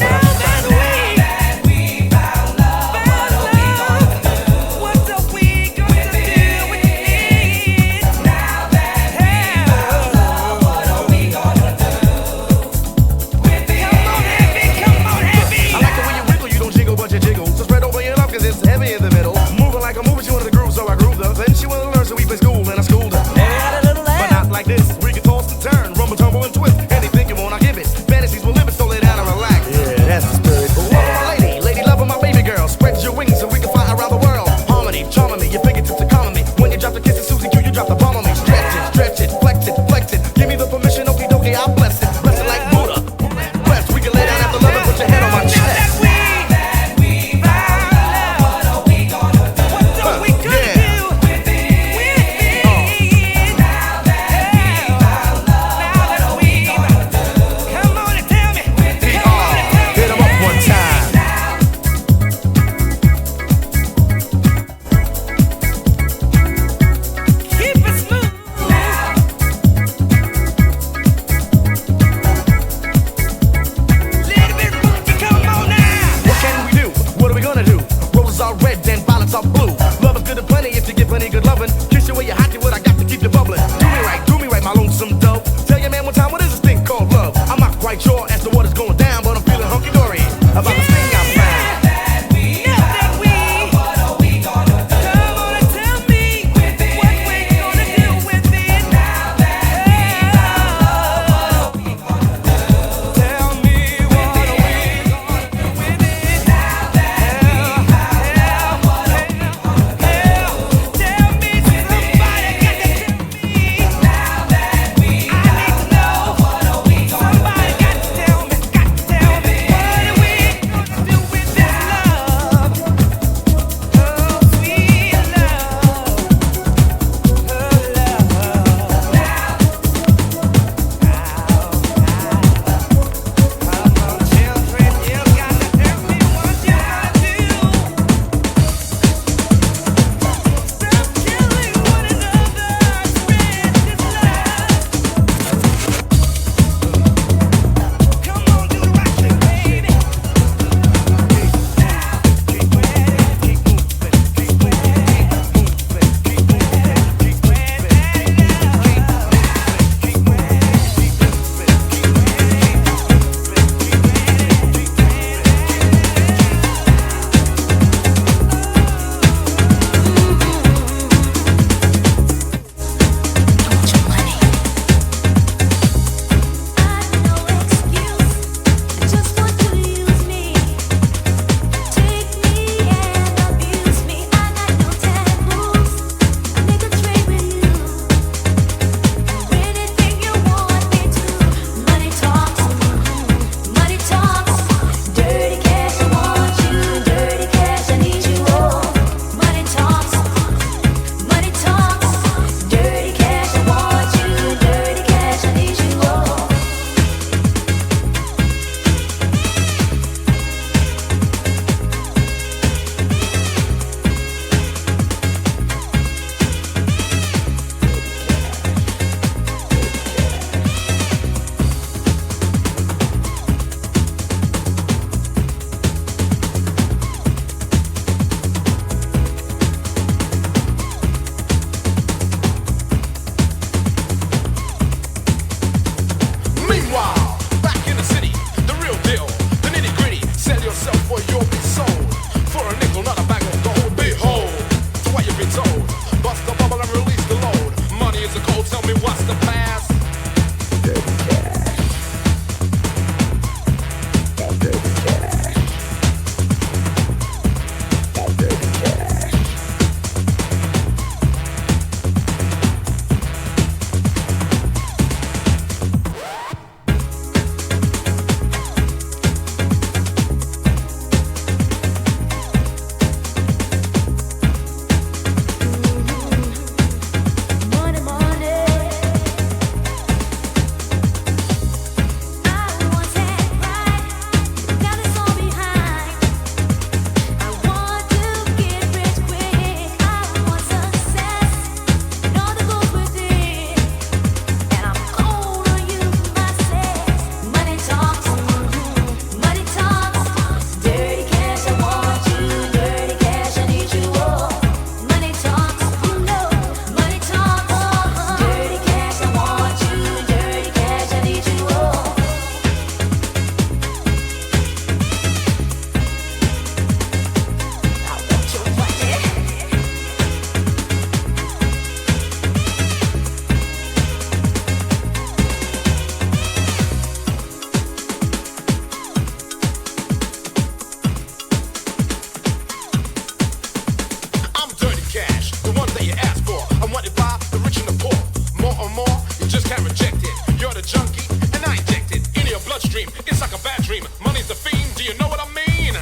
bloodstream. It's like a bad dream. Money's the fiend. Do you know what I mean?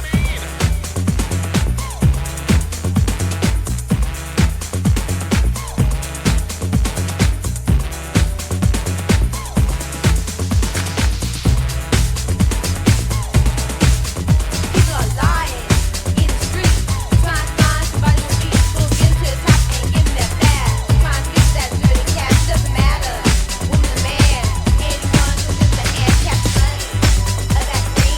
People are dying in the street, trying to find somebody who eats, who'll get to the top and give them that fast. Trying to fix that dirty cash, doesn't matter. Woman or man, anyone who's just a hand capture money of that green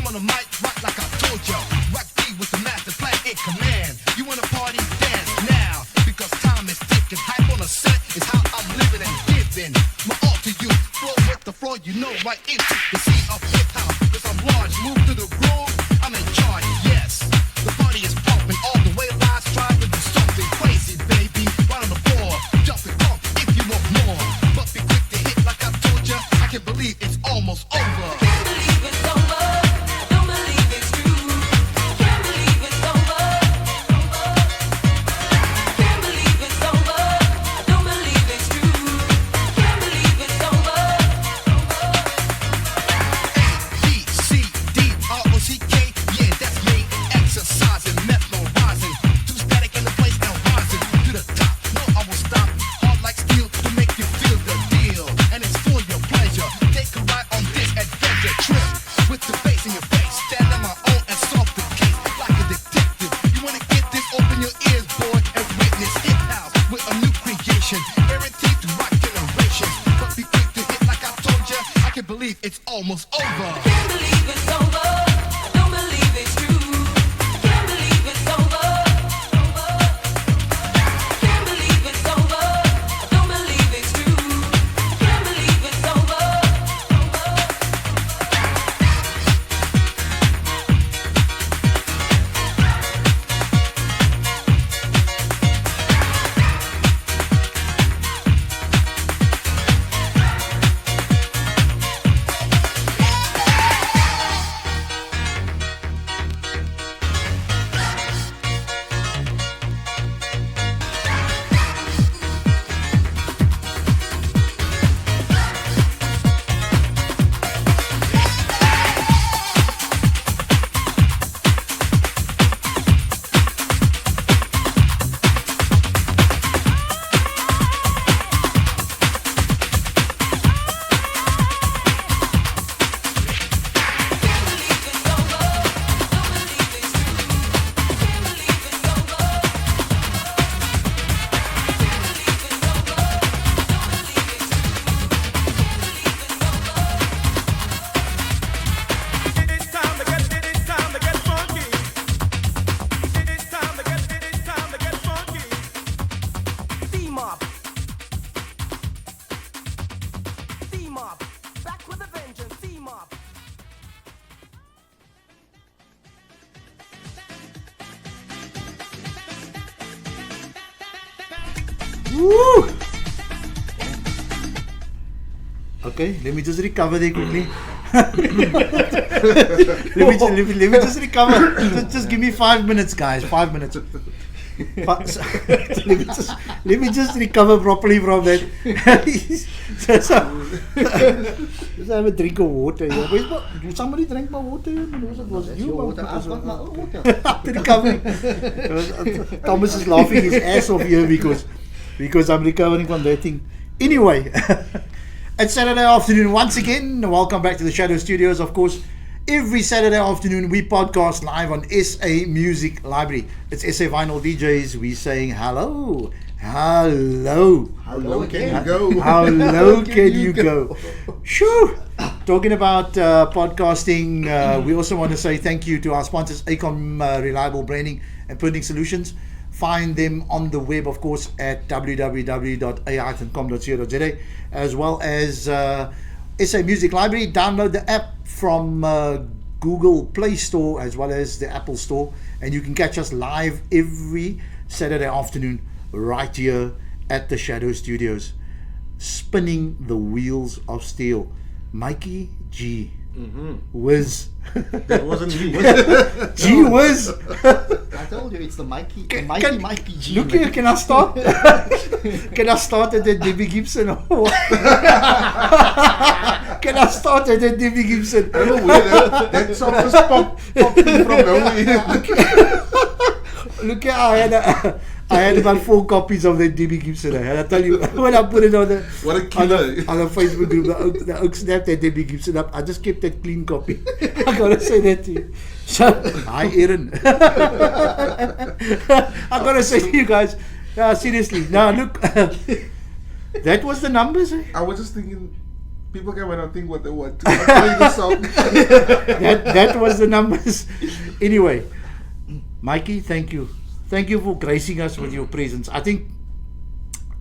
on the mic, rock like I told ya. Rock D with the master plan in command. You wanna party, dance now, because time is ticking. Hype on a set is how I'm living and giving my all to you. Flow with the floor, you know, right into the scene of hip hop. Cause I'm large, move to the groove, I'm in charge, yes. The party is pumping all the way live, trying to do something crazy, baby. Right on the floor, jump and pump if you want more. But be quick to hit like I told ya. I can't believe it's almost over. Can't believe it's over. I don't believe it's true. Can't believe it's over. Can't believe it's over. I don't believe it's true. Can't believe it's over. B, C, D, R, O, C, K, yeah, that's me. Exercising, mesmerizing. Too static in the place now rising to the top. No, I will stop. Hard like steel to make you feel the deal. And it's for your pleasure. Take a ride on this adventure trip. With the bass in your face. Stand on my own and solve the case like a detective. You wanna get this? Open your ears, boy, and witness hip house with a new creation. Guaranteed to rock generations. But be quick to hit like I told ya. I can't believe it's almost over. Can't believe it's over. I don't believe it's true. Can't believe it's over. Can't believe it's over. I don't believe it's true. Can't believe it's over. Woo! Okay, let me just recover there quickly. let me just recover. Just give me 5 minutes, guys. 5 minutes. Let me just recover properly from that. Just have a drink of water. Did somebody drink my water? Was That's you? your water. I've got my own water. After recovering. Thomas is laughing his ass off here because I'm recovering from that thing. Anyway, it's Saturday afternoon once again. Welcome back to the Shadow Studios. Of course, every Saturday afternoon we podcast live on SA Music Library. It's SA Vinyl DJs. We saying hello. Hello. How low can you go? How low can you go? Shoo! Talking about podcasting, we also want to say thank you to our sponsors, ACOM Reliable Branding and Printing Solutions. Find them on the web, of course, at www.ai.com.co.za, as well as SA Music Library. Download the app from Google Play Store as well as the Apple Store, and you can catch us live every Saturday afternoon right here at the Shadow Studios, spinning the wheels of steel. Mikey G. Whiz. That wasn't me. Gee whiz. I told you it's the Mikey G. Look here, can I start? Can I start at the Debbie Gibson? Or what? Can I start at the Debbie Gibson? I don't know where that song just popped in from nowhere. Look here, I had about 4 copies of that Debbie Gibson. And I tell you, when I put it on the What a killer. on the Facebook group, the Oak snapped that Debbie Gibson up. I just kept that clean copy. I gotta say that to you. So, hi Aaron. I gotta say to you guys, seriously. Now look, that was the numbers. Eh? I was just thinking, People can when I think what they want to play the song. that was the numbers. Anyway, Mikey, thank you. Thank you for gracing us with your presence. I think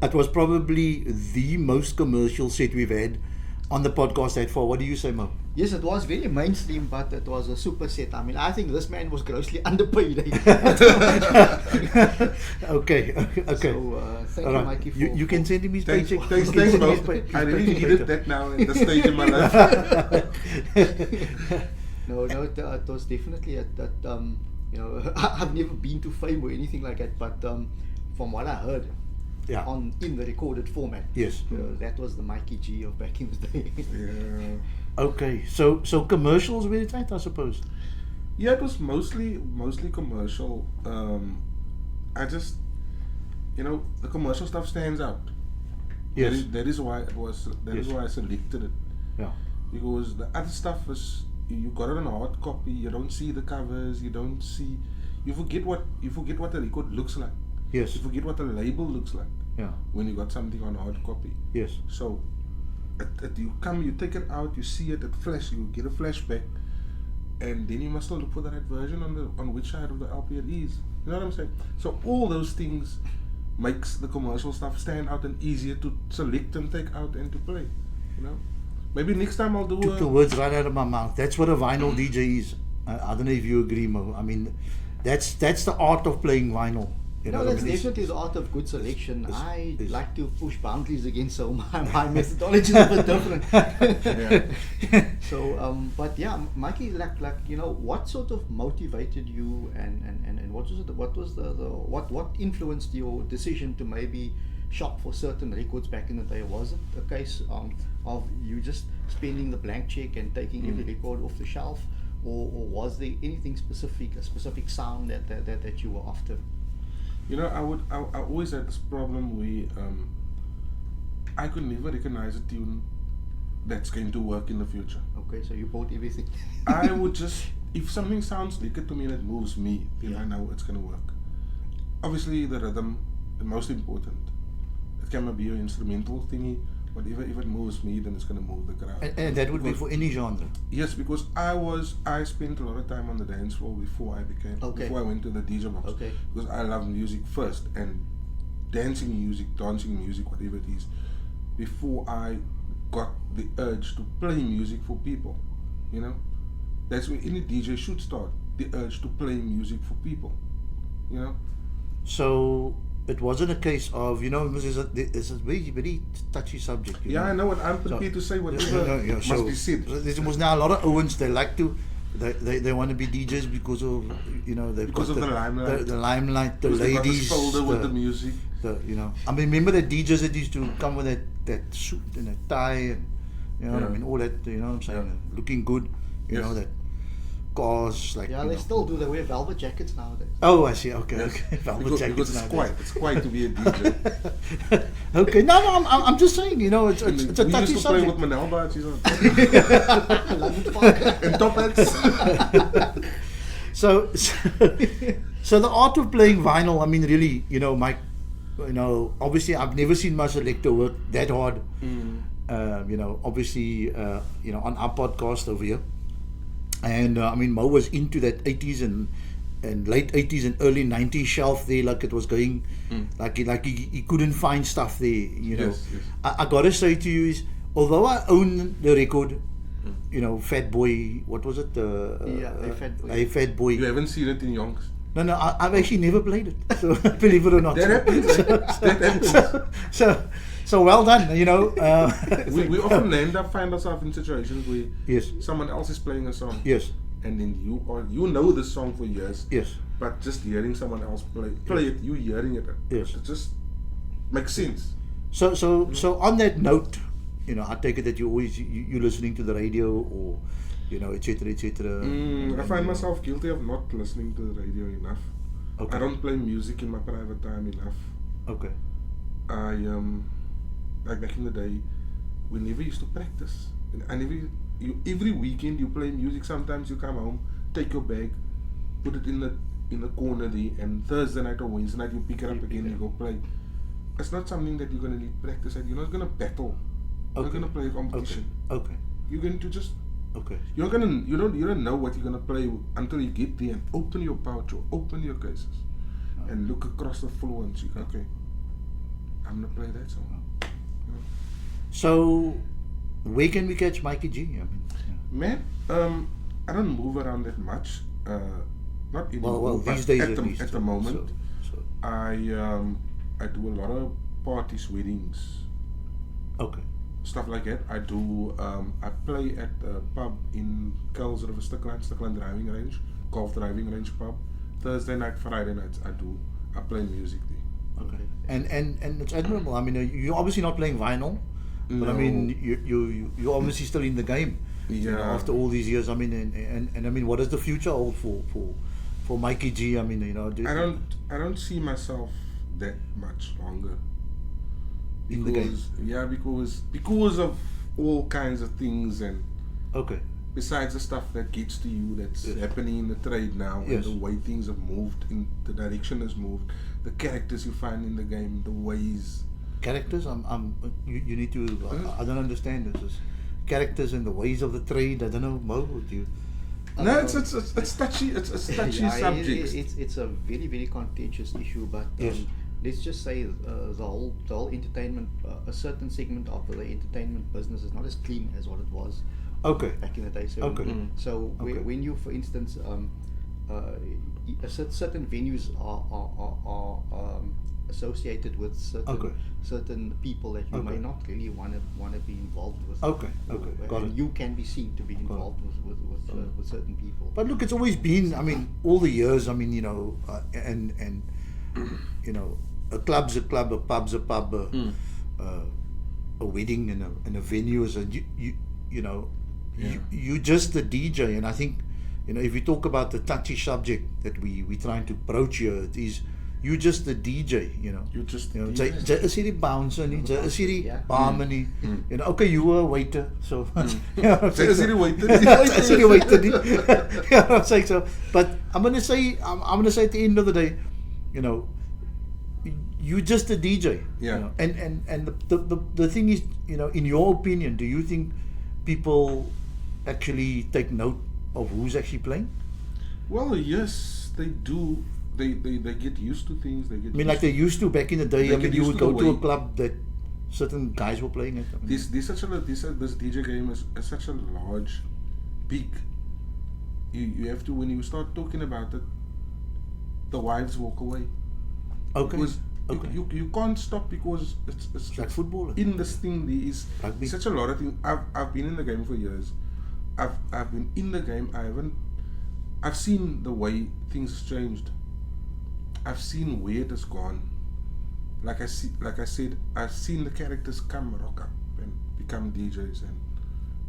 it was probably the most commercial set we've had on the podcast that far. What do you say, Mo? Yes, it was very mainstream, but it was a super set. I mean, I think this man was grossly underpaid. Okay. So, thank All you, right. Mikey, for... You can send him his Thanks, paycheck. thanks, You can send him Mo. his I really paycheck needed later. that now at this stage in my life. No, it was definitely you know, I've never been to fame or anything like that, but from what I heard, Yeah. in the recorded format, Yes. that was the Mikey G of back in the day. Yeah. Okay, so commercials were it at, I suppose. Yeah, it was mostly commercial. I just, the commercial stuff stands out. Yes. That is why it was. That is Yes. why I selected it, Yeah. because the other stuff is you got it on a hard copy. You don't see the covers. You don't see. You forget what the record looks like. Yes. You forget what the label looks like Yeah. when you got something on hard copy. Yes. So, you take it out, you see it, you get a flashback, and then you must still look for the right version on which side of the LP it is. You know what I'm saying? So all those things makes the commercial stuff stand out and easier to select and take out and to play. Maybe next time I'll do Took the words right out of my mouth. That's what a vinyl DJ is. I don't know if you agree, Mo. I mean, that's the art of playing vinyl. You know No, what I that's mean? It's- definitely the art of good selection. I it's- like to push boundaries again, so my methodology is a bit different. So, but yeah, Mikey, like what sort of motivated you, and what was what influenced your decision to maybe shop for certain records back in the day? Was it a case of you just spending the blank check and taking every record off the shelf, or was there anything specific, a specific sound that you were after? I always had this problem where I could never recognize a tune that's going to work in the future. Okay, so you bought everything. I would just, if something sounds like it to me and it moves me, then I know it's going to work. Obviously, the rhythm, the most important. It can be an instrumental thingy, but if it moves me, then it's going to move the crowd. and that would be for any genre. Yes, because I spent a lot of time on the dance floor before I went to the DJ box. Okay. Because I love music first, and dancing music, whatever it is, before I got the urge to play music for people. That's where any DJ should start, the urge to play music for people. So it wasn't a case of, it's a very touchy subject. Yeah, I know, and I'm prepared to say whatever must be said. There was now a lot of Owens, they like to, they want to be DJs because of, they've Because got of the limelight. the limelight, the Because they got the ladies, shoulder with the music. I mean, remember the DJs that used to come with that suit and a tie and, what I mean, all that, what I'm saying, looking good, Yes. that cars, like, Yeah, they still do. They wear velvet jackets nowadays. Oh, I see. Okay, Yes. okay. Velvet Because jackets it's nowadays. It's quite to be a DJ. Okay, no, I'm just saying, it's a we touchy used to play subject. with Manel badges on. London Park. And top hats. So the art of playing vinyl, I mean, really, Mike, obviously I've never seen my selector work that hard. Obviously, on our podcast over here. And I mean, Mo was into that 80s and late 80s and early 90s shelf there, like it was going, like he couldn't find stuff there, Yes. I gotta say to you is, although I own the record, Fat Boy, what was it? Fat Boy. A Fat Boy. You haven't seen it in Yonks. No, I've actually never played it. So believe it or not. That happens. That happens. So well done. We often find ourselves in situations where Yes. someone else is playing a song. Yes. And then you know the song for years. Yes. But just hearing someone else play it, you hearing it. Yes. It just makes sense. So on that note, I take it that you always you're listening to the radio or etc. I find myself guilty of not listening to the radio enough. Okay. I don't play music in my private time enough. Okay. I like back in the day, we never used to practice. Every weekend you play music. Sometimes you come home, take your bag, put it in the corner there, and Thursday night or Wednesday night you pick it up again and you go play. It's not something that you're gonna need practice at. You're not gonna battle You're not gonna play a competition. Okay. You're going to just Okay. you don't know what you're gonna play until you get there and open your pouch or open your cases and look across the floor and see, okay, I'm gonna play that song. So, where can we catch Mikey G? I mean, Man, I don't move around that much. Not anymore. well, but these days at at the, least. at the moment, So, I do a lot of parties, weddings, okay. stuff like that. I do. I play at a pub in Kells River, Stickland driving range, golf driving range pub. Thursday night, Friday nights, I play music there. Okay. And it's admirable. I mean, you're obviously not playing vinyl, but I No. mean, you're obviously still in the game. You know, Yeah. after all these years, I mean, and I mean, what does the future hold for Mikey G? I mean, you know, I don't see myself that much longer. In the game. Yeah, because of all kinds of things, and Okay. besides the stuff that gets to you that's Yes. happening in the trade now, Yes. and the way things have moved, in the direction has moved, the characters you find in the game, the ways. Characters, you need to. I don't understand this. Is characters and the ways of the trade. I don't know, Mo. Do you? No, it's touchy. It's touchy Yeah, subjects. it's a very contentious issue, but Yes. let's just say the whole entertainment, a certain segment of the entertainment business is not as clean as what it was Okay. back in the day. So, Okay. Mm. so Okay. when you, for instance, certain venues are associated with Okay. certain people that you may Okay. not really want to be involved with. Okay, okay, got and it. you can be seen to be involved with certain people. But look, it's always been. I mean, all the years. I mean, you know, and you know, a club's a club, a pub's a pub, a wedding and a venue is a you know, you just the DJ. And I think, you know, if we talk about the touchy subject that we trying to broach here, it is you just the DJ. You know, You just you know, DJ. jy is hierdie bouncer nie, jy is hierdie Yeah. barman nie. You know, okay, you were a waiter, so you know, Jy is hierdie waiter. Jy is hierdie waiter nie. Yeah, I'm saying so. But I'm gonna say at the end of the day, you know, you just a DJ. Yeah. You know? And the thing is, you know, in your opinion, do you think people actually take note of who's actually playing? Well, yes, they do. They get used to things. They get. I mean, like they used to back in the day. They I mean, get you used would to go the to a way- club that certain guys were playing it. I mean, This DJ game is such a large, big. You have to, when you start talking about it, the wives walk away. okay. Because Okay. you can't stop because it's like football. In this thing there is Rugby. such a lot of things. I've been in the game for years. I've been in the game. I've seen the way things changed. I've seen where it has gone. Like I said, I've seen the characters rock up and become DJs, and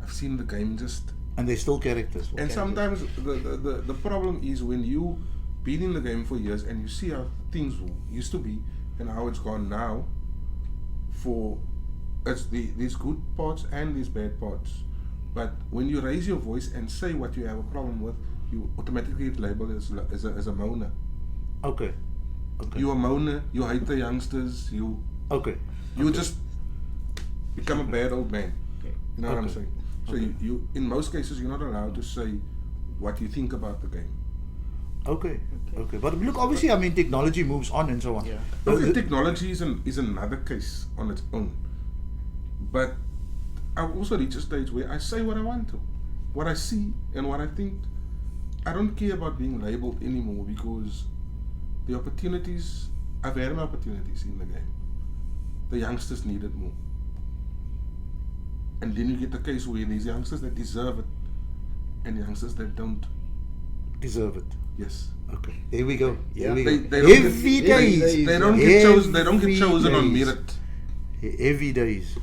I've seen the game just. And they're still characters. And sometimes the problem is when you been in the game for years and you see how things used to be and how it's gone now. It's these good parts and these bad parts. But when you raise your voice and say what you have a problem with, you automatically get labeled as a moaner. Okay. Okay. You're a moaner. You hate the youngsters. You Okay. just become a bad old man. Okay. You know what I'm Okay. saying? So Okay. you in most cases you're not allowed to say what you think about the game. Okay. Okay. But look, obviously, I mean, technology moves on and so on. Yeah. Look, technology is another case on its own. But I've also reached a stage where I say what I want to, what I see and what I think. I don't care about being labeled anymore because the opportunities, I've had my opportunities in the game. The youngsters need it more. And then you get the case where these youngsters that deserve it and youngsters that don't. Deserve it. Yes. Okay. Here we go. Here Yeah. we They go. don't get- Heavy they- days. They don't get chosen. They don't Heavy get chosen on days. merit. Heavy days.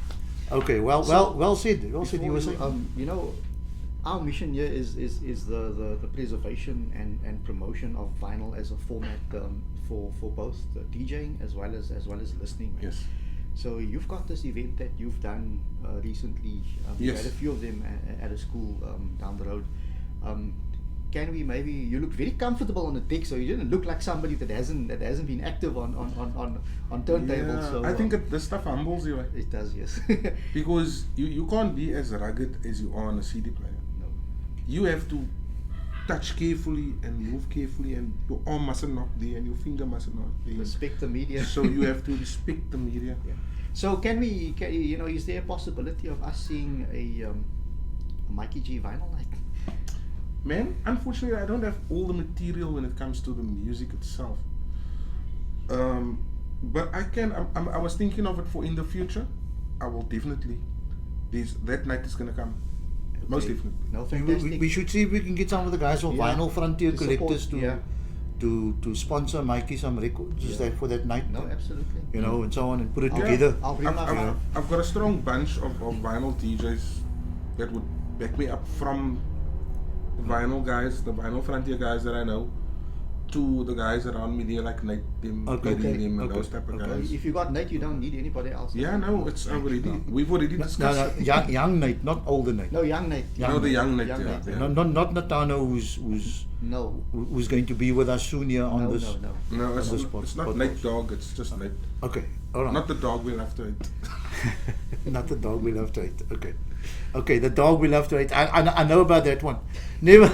Okay. Well said. Well said. You were saying. You know, our mission here is the preservation and promotion of vinyl as a format for both DJing as well as listening. Right? Yes. So you've got this event that you've done recently. You Yes. had a few of them at a school down the road. can we maybe? You look very comfortable on the deck, so you didn't look like somebody that hasn't been active on turntables. Yeah, So I think this stuff humbles you, it does, yes. because you can't be as rugged as you are on a CD player. No. You have to touch carefully and move carefully, and your arm mustn't knock there and your finger mustn't knock there. Respect the media. So you have to respect the media. Yeah. So can you know, is there a possibility of us seeing a Mikey G vinyl night? Man, unfortunately, I don't have all the material when it comes to the music itself. But I can. I was thinking of it for in the future. I will definitely. That night is gonna come. Most definitely. No, fantastic. We should see if we can get some of the guys from Yeah. Vinyl Frontier To support, Collectors yeah. to sponsor Mikey some records just Yeah. that for that night. No, absolutely. You know, and so on, and put it I'll- together. I'll bring my vinyl. I've got a strong bunch of vinyl DJs that would back me up, from the vinyl guys, the Vinyl Frontier guys that I know, to the guys around me there like Nate, them, Okay. Perry, them, and Okay. those type of Okay. guys. If you got Nate, you don't need anybody else. Yeah, no, it's already, we've already No, discussed no, it. young Nate, not older Nate. No, young Nate. No, the young Nate, Young yeah, Nate. yeah. Not Natano, who's No. who's going to be with us soon here on No, this. no, no. No, it's, on this it's not podcast. Nate Dog, it's just Nate. Okay, all right. Not the dog we'll have to eat. Not the dog we'll have to eat. Okay. Okay, the dog we'll have to eat. I know about that one. Never.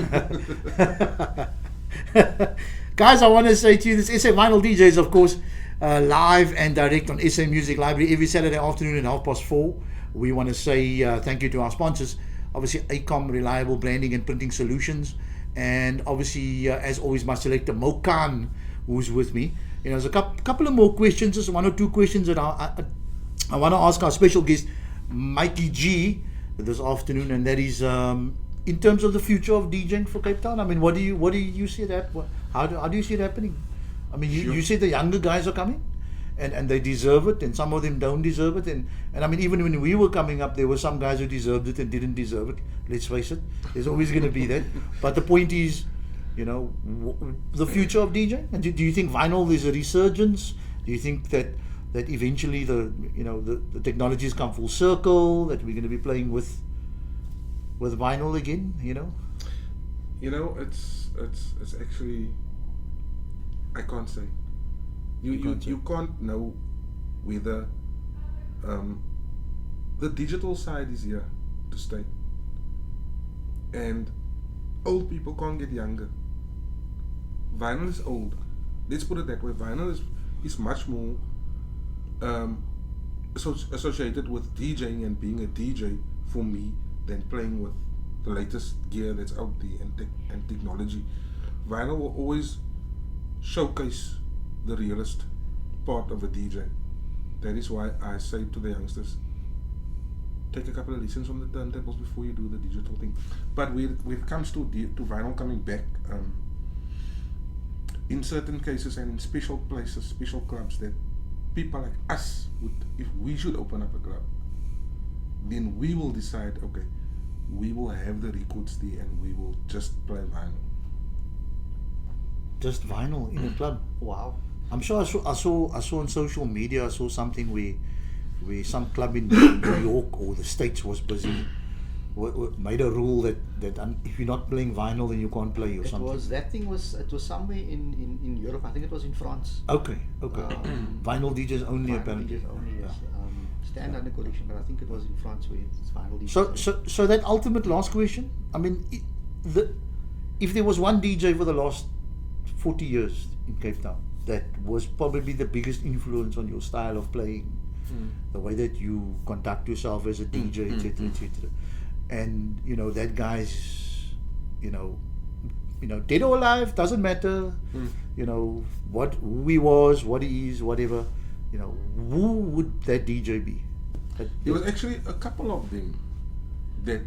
Guys, I want to say to you, this SA Vinyl DJs, of course, live and direct on SA Music Library every Saturday afternoon at 4:30. We want to say thank you to our sponsors. Obviously, ACOM, Reliable Branding and Printing Solutions. And obviously, as always, my selector, Mokan, who's with me. You know, there's a couple of more questions, just one or two questions that I want to ask our special guest, Mikey G, this afternoon, and that is in terms of the future of DJing for Cape Town. I mean, what do you see that? How do you see it happening? I mean, you say the younger guys are coming, and they deserve it, and some of them don't deserve it, and I mean, even when we were coming up, there were some guys who deserved it and didn't deserve it. Let's face it, there's always going to be that. But the point is, you know, the future of DJing. And do you think vinyl is a resurgence? Do you think that eventually the technologies come full circle, that we're going to be playing with vinyl again? You know, It's actually, I can't say. You can't know whether the digital side is here to stay, and old people can't get younger. Vinyl is old. Let's put it that way. Vinyl is much more associated with DJing and being a DJ for me than playing with the latest gear that's out there and technology. Vinyl will always showcase the realist part of a DJ. That is why I say to the youngsters, take a couple of lessons on the turntables before you do the digital thing. But when it comes to vinyl coming back, in certain cases and in special places, special clubs, that people like us would, if we should open up a club, then we will decide, okay, we will have the records there and we will just play vinyl. just vinyl in a club. Wow. I'm sure I saw on social media, I saw something where some club in New York or the States was busy, made a rule that if you're not playing vinyl, then you can't play or something. It was somewhere in Europe. I think it was in France. Okay. Vinyl DJs only, Vinyl apparently. DJs only, yes. Stand under collection, but I think it was in France where it's vinyl DJs. So that ultimate last question, I mean, if there was one DJ for the last 40 years in Cape Town that was probably the biggest influence on your style of playing, the way that you conduct yourself as a DJ, etc., etc., and that guy's, dead or alive, doesn't matter, who he was, what he is, whatever, who would that DJ be? There was actually a couple of them that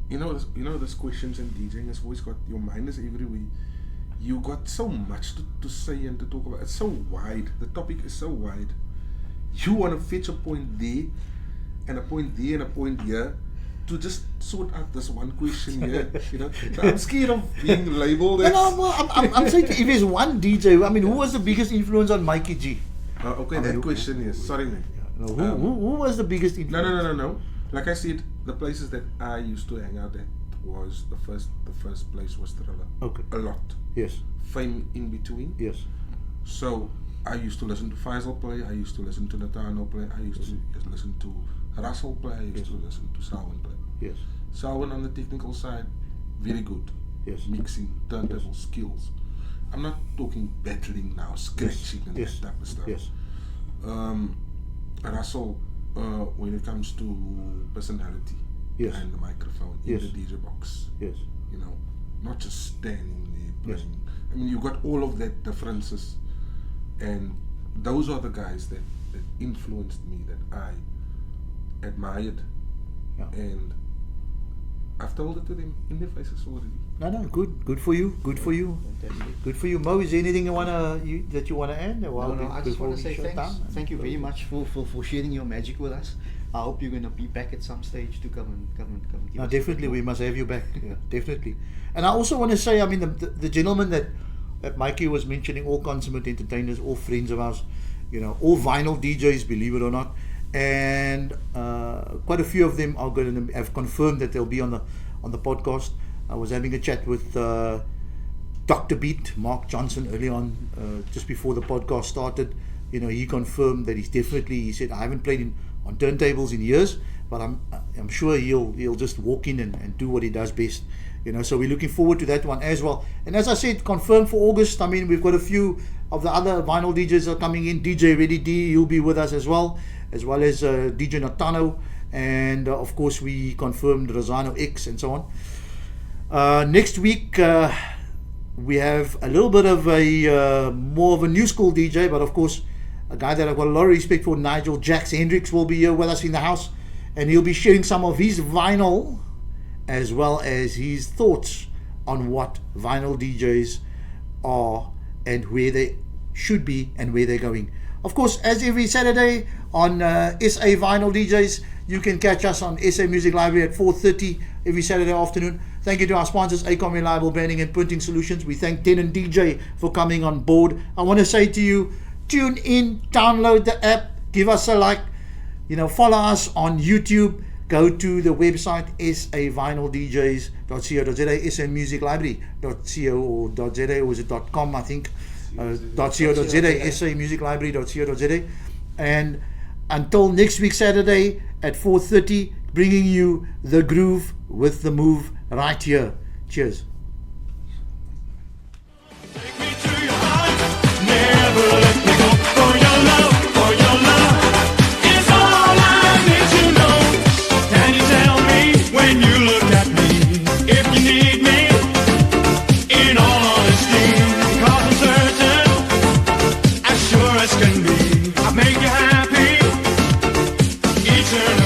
those questions in DJing has always got, your mind is everywhere. You got so much to say and to talk about. It's so wide. The topic is so wide. You want to fetch a point there and a point there and a point here to just sort out this one question here. I'm scared of being labeled as. I'm saying if there's one DJ, I mean, who was the biggest influence on Mikey G? Okay, that question is. Sorry, man. Who was the biggest influence? No. Like I said, the places that I used to hang out at was the first place was Thriller. Okay. A lot. Yes. Fame in between. Yes. So I used to listen to Faisal play, I used to listen to Nathano play, I used to listen to Russell play, I used to listen to Salwin play. Yes. Salwin on the technical side, very good. Yes. Mixing, turntable skills. I'm not talking battling now, scratching and Yes. that type of stuff. Yes. Russell, when it comes to personality Yes. and the microphone in Yes. the DJ box, Yes. you know, not just standing there Yes. playing. I mean, you got all of that differences, and those are the guys that influenced me, that I admired, Yeah. and I've told it to them in their faces already. No, good for you. Good for you. Fantastic. Good for you, Mo. Is there anything that you wanna add? No, I just want to say thanks. Thank you very much for sharing your magic with us. I hope you're going to be back at some stage to come and give No, us a bit definitely, more. we must have you back. Yeah, definitely. And I also want to say, I mean, the gentleman that Mikey was mentioning, all consummate entertainers, all friends of ours, you know, all vinyl DJs, believe it or not, and quite a few of them are going to have confirmed that they'll be on the podcast. I was having a chat with Dr. Beat, Mark Johnson, early on, just before the podcast started. You know, he confirmed that he said, I haven't played on turntables in years, but I'm sure he'll just walk in and do what he does best. You know, so we're looking forward to that one as well. And as I said, confirmed for August. I mean, we've got a few of the other vinyl DJs are coming in. DJ Ready D, he'll be with us as well as DJ Natano, and of course we confirmed Rosano X and so on. Next week we have a little bit of a more of a new school DJ, but of course a guy that I've got a lot of respect for, Nigel Jax Hendricks, will be here with us in the house, and he'll be sharing some of his vinyl as well as his thoughts on what vinyl DJs are and where they should be and where they're going. Of course, as every Saturday on SA Vinyl DJs, you can catch us on SA Music Library at 4:30 every Saturday afternoon. Thank you to our sponsors, Acom Reliable Branding and Printing Solutions. We thank Den and DJ for coming on board. I want to say to you, tune in, download the app, give us a like, you know, follow us on YouTube. Go to the website savinyldjs.co.za, samusiclibrary.co.za, or is it .com, I think, .co.za, samusiclibrary.co.za. And until next week Saturday at 4:30, bringing you the groove with the move right here. Cheers. Can be. I make you happy each and